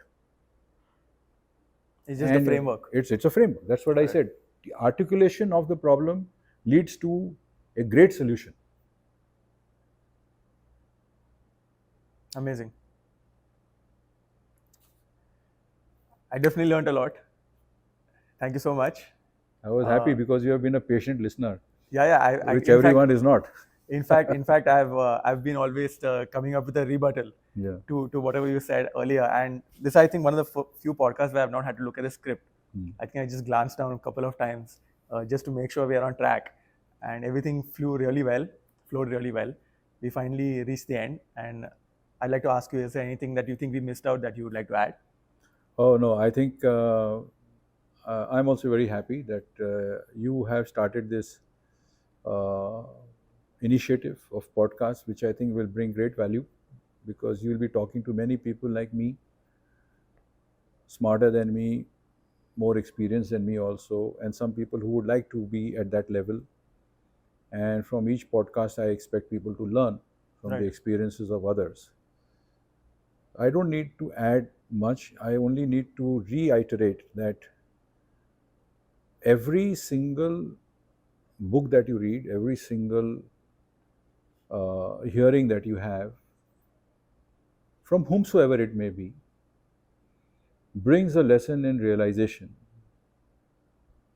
It's just the framework. It's a framework. That's what I said. The articulation of the problem leads to a great solution. Amazing. I definitely learned a lot. Thank you so much. I was happy because you have been a patient listener. Yeah. Which everyone is not. In fact, I've been always coming up with a rebuttal to whatever you said earlier. And this, I think, one of the few podcasts where I've not had to look at the script. I think I just glanced down a couple of times just to make sure we are on track, and everything flowed really well. We finally reached the end, and I'd like to ask you: is there anything that you think we missed out that you would like to add? Oh no, I think I'm also very happy that you have started this initiative of podcasts, which I think will bring great value, because you will be talking to many people like me, smarter than me, more experienced than me also, and some people who would like to be at that level. And from each podcast, I expect people to learn from the experiences of others. I don't need to add much. I only need to reiterate that every single book that you read, every single hearing that you have, from whomsoever it may be, brings a lesson in realization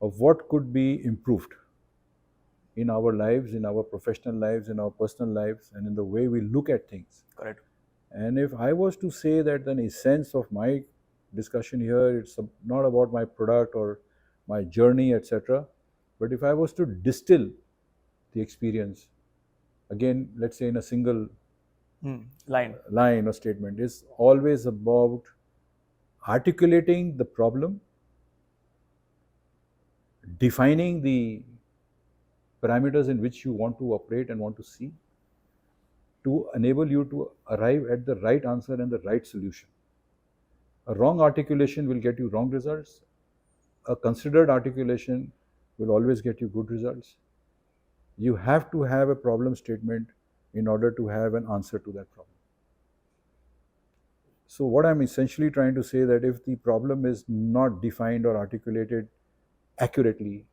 of what could be improved in our lives, in our professional lives, in our personal lives, and in the way we look at things. Correct. And if I was to say that the essence of my discussion here, it's not about my product or my journey, etc., but if I was to distill the experience, again, let's say in a single line or statement, is always about articulating the problem, defining the parameters in which you want to operate and want to see, to enable you to arrive at the right answer and the right solution. A wrong articulation will get you wrong results. A considered articulation will always get you good results. You have to have a problem statement in order to have an answer to that problem. So what I'm essentially trying to say, that if the problem is not defined or articulated accurately,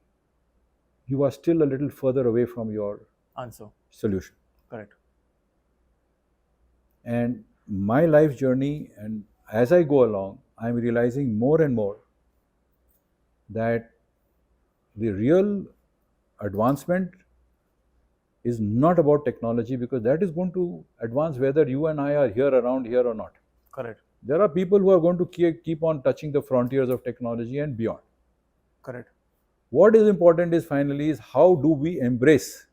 you are still a little further away from your answer solution. Correct. And my life journey, and as I go along, I'm realizing more and more that the real advancement is not about technology, because that is going to advance whether you and I are here around here or not. Correct. There are people who are going to keep on touching the frontiers of technology and beyond. Correct. What is important is finally is how do we embrace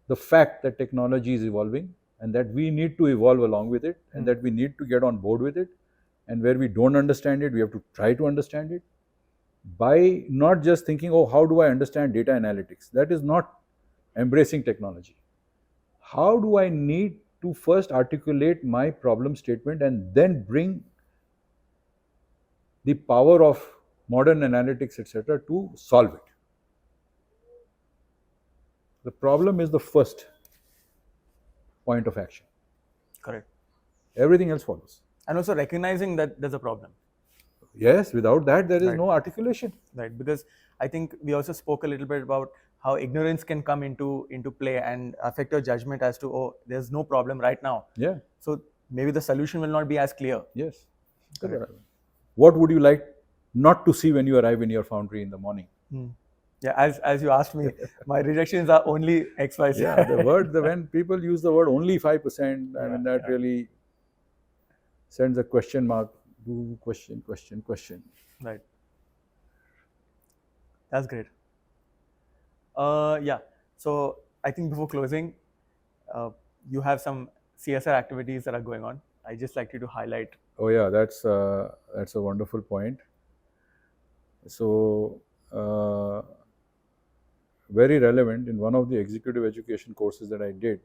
the fact that technology is evolving, and that we need to evolve along with it, and that we need to get on board with it, and where we don't understand it, we have to try to understand it, by not just thinking, oh, how do I understand data analytics? That is not embracing technology. How do I need to first articulate my problem statement and then bring the power of modern analytics, etc., to solve it? The problem is the first point of action. Correct. Everything else follows. And also recognizing that there's a problem. Yes, without that there is no articulation. Right, because I think we also spoke a little bit about how ignorance can come into play and affect your judgment as to, oh, there's no problem right now. Yeah. So maybe the solution will not be as clear. Yes. Correct. What would you like not to see when you arrive in your foundry in the morning? Yeah, as you asked me, my rejections are only X, Y, Z. Yeah, when people use the word only 5%, I mean, that really sends a question mark. Question. Right. That's great. Yeah. So I think before closing, you have some CSR activities that are going on. I just like you to highlight. Oh yeah, that's a wonderful point. So very relevant, in one of the executive education courses that I did,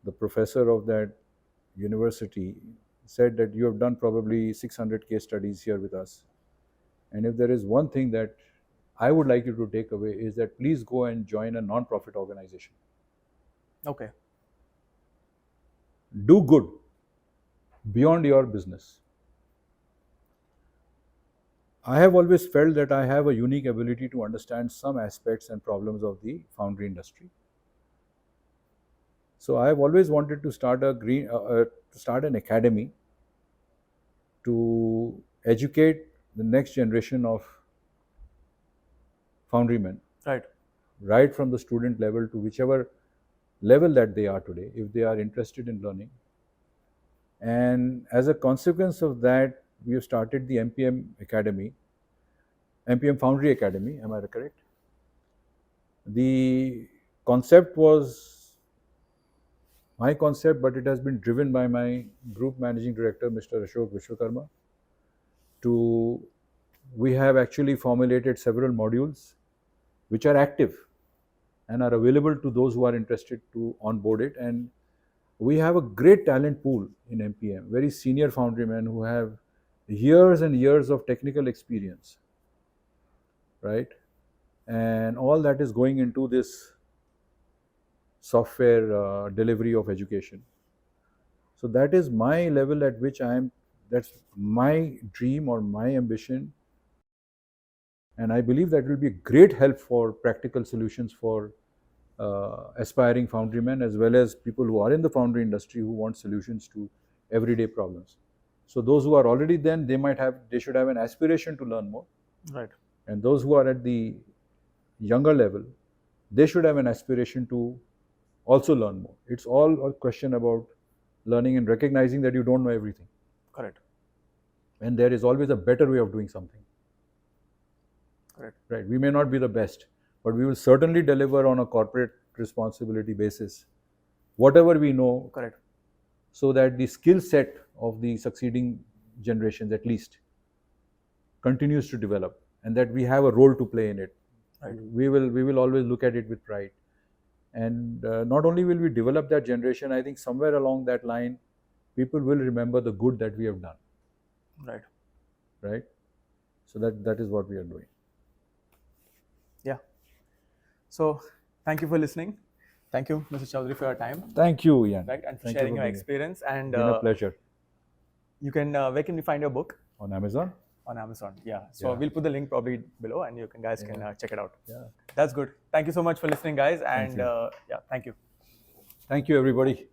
the professor of that university said that you have done probably 600 case studies here with us, and if there is one thing that I would like you to take away, is that please go and join a non-profit organization. Okay. do good beyond your business. I have always felt that I have a unique ability to understand some aspects and problems of the foundry industry. So I have always wanted to start an academy to educate the next generation of foundrymen, right from the student level to whichever level that they are today, if they are interested in learning. And as a consequence of that, we have started the MPM Academy, MPM Foundry Academy, am I correct? The concept was my concept, but it has been driven by my group managing director, Mr. Ashok Vishwakarma. We have actually formulated several modules which are active and are available to those who are interested to onboard it. And we have a great talent pool in MPM, very senior foundrymen who have years and years of technical experience, right? And all that is going into this software delivery of education. So that is my level at which I am, that's my dream or my ambition. And I believe that will be a great help for practical solutions for aspiring foundrymen as well as people who are in the foundry industry who want solutions to everyday problems. So those who are already then, they should have an aspiration to learn more. Right. And those who are at the younger level, they should have an aspiration to also learn more. It's all a question about learning and recognizing that you don't know everything. Correct. And there is always a better way of doing something. Correct. Right. We may not be the best, but we will certainly deliver on a corporate responsibility basis whatever we know. Correct. So that the skill set of the succeeding generations at least continues to develop and that we have a role to play in it. Right. We will always look at it with pride. And not only will we develop that generation, I think somewhere along that line, people will remember the good that we have done. Right. Right. So that is what we are doing. Yeah. So thank you for listening. Thank you, Mr. Chowdhary, for your time. Thank you, Ian. Right, and for Thank sharing you your for being experience. And here. It's been a pleasure. You can where can we find your book? On Amazon. On Amazon, yeah. So Yeah. we'll put the link probably below, and you guys can check it out. Yeah. That's good. Thank you so much for listening, guys. And Thank you. yeah, thank you. Thank you, everybody.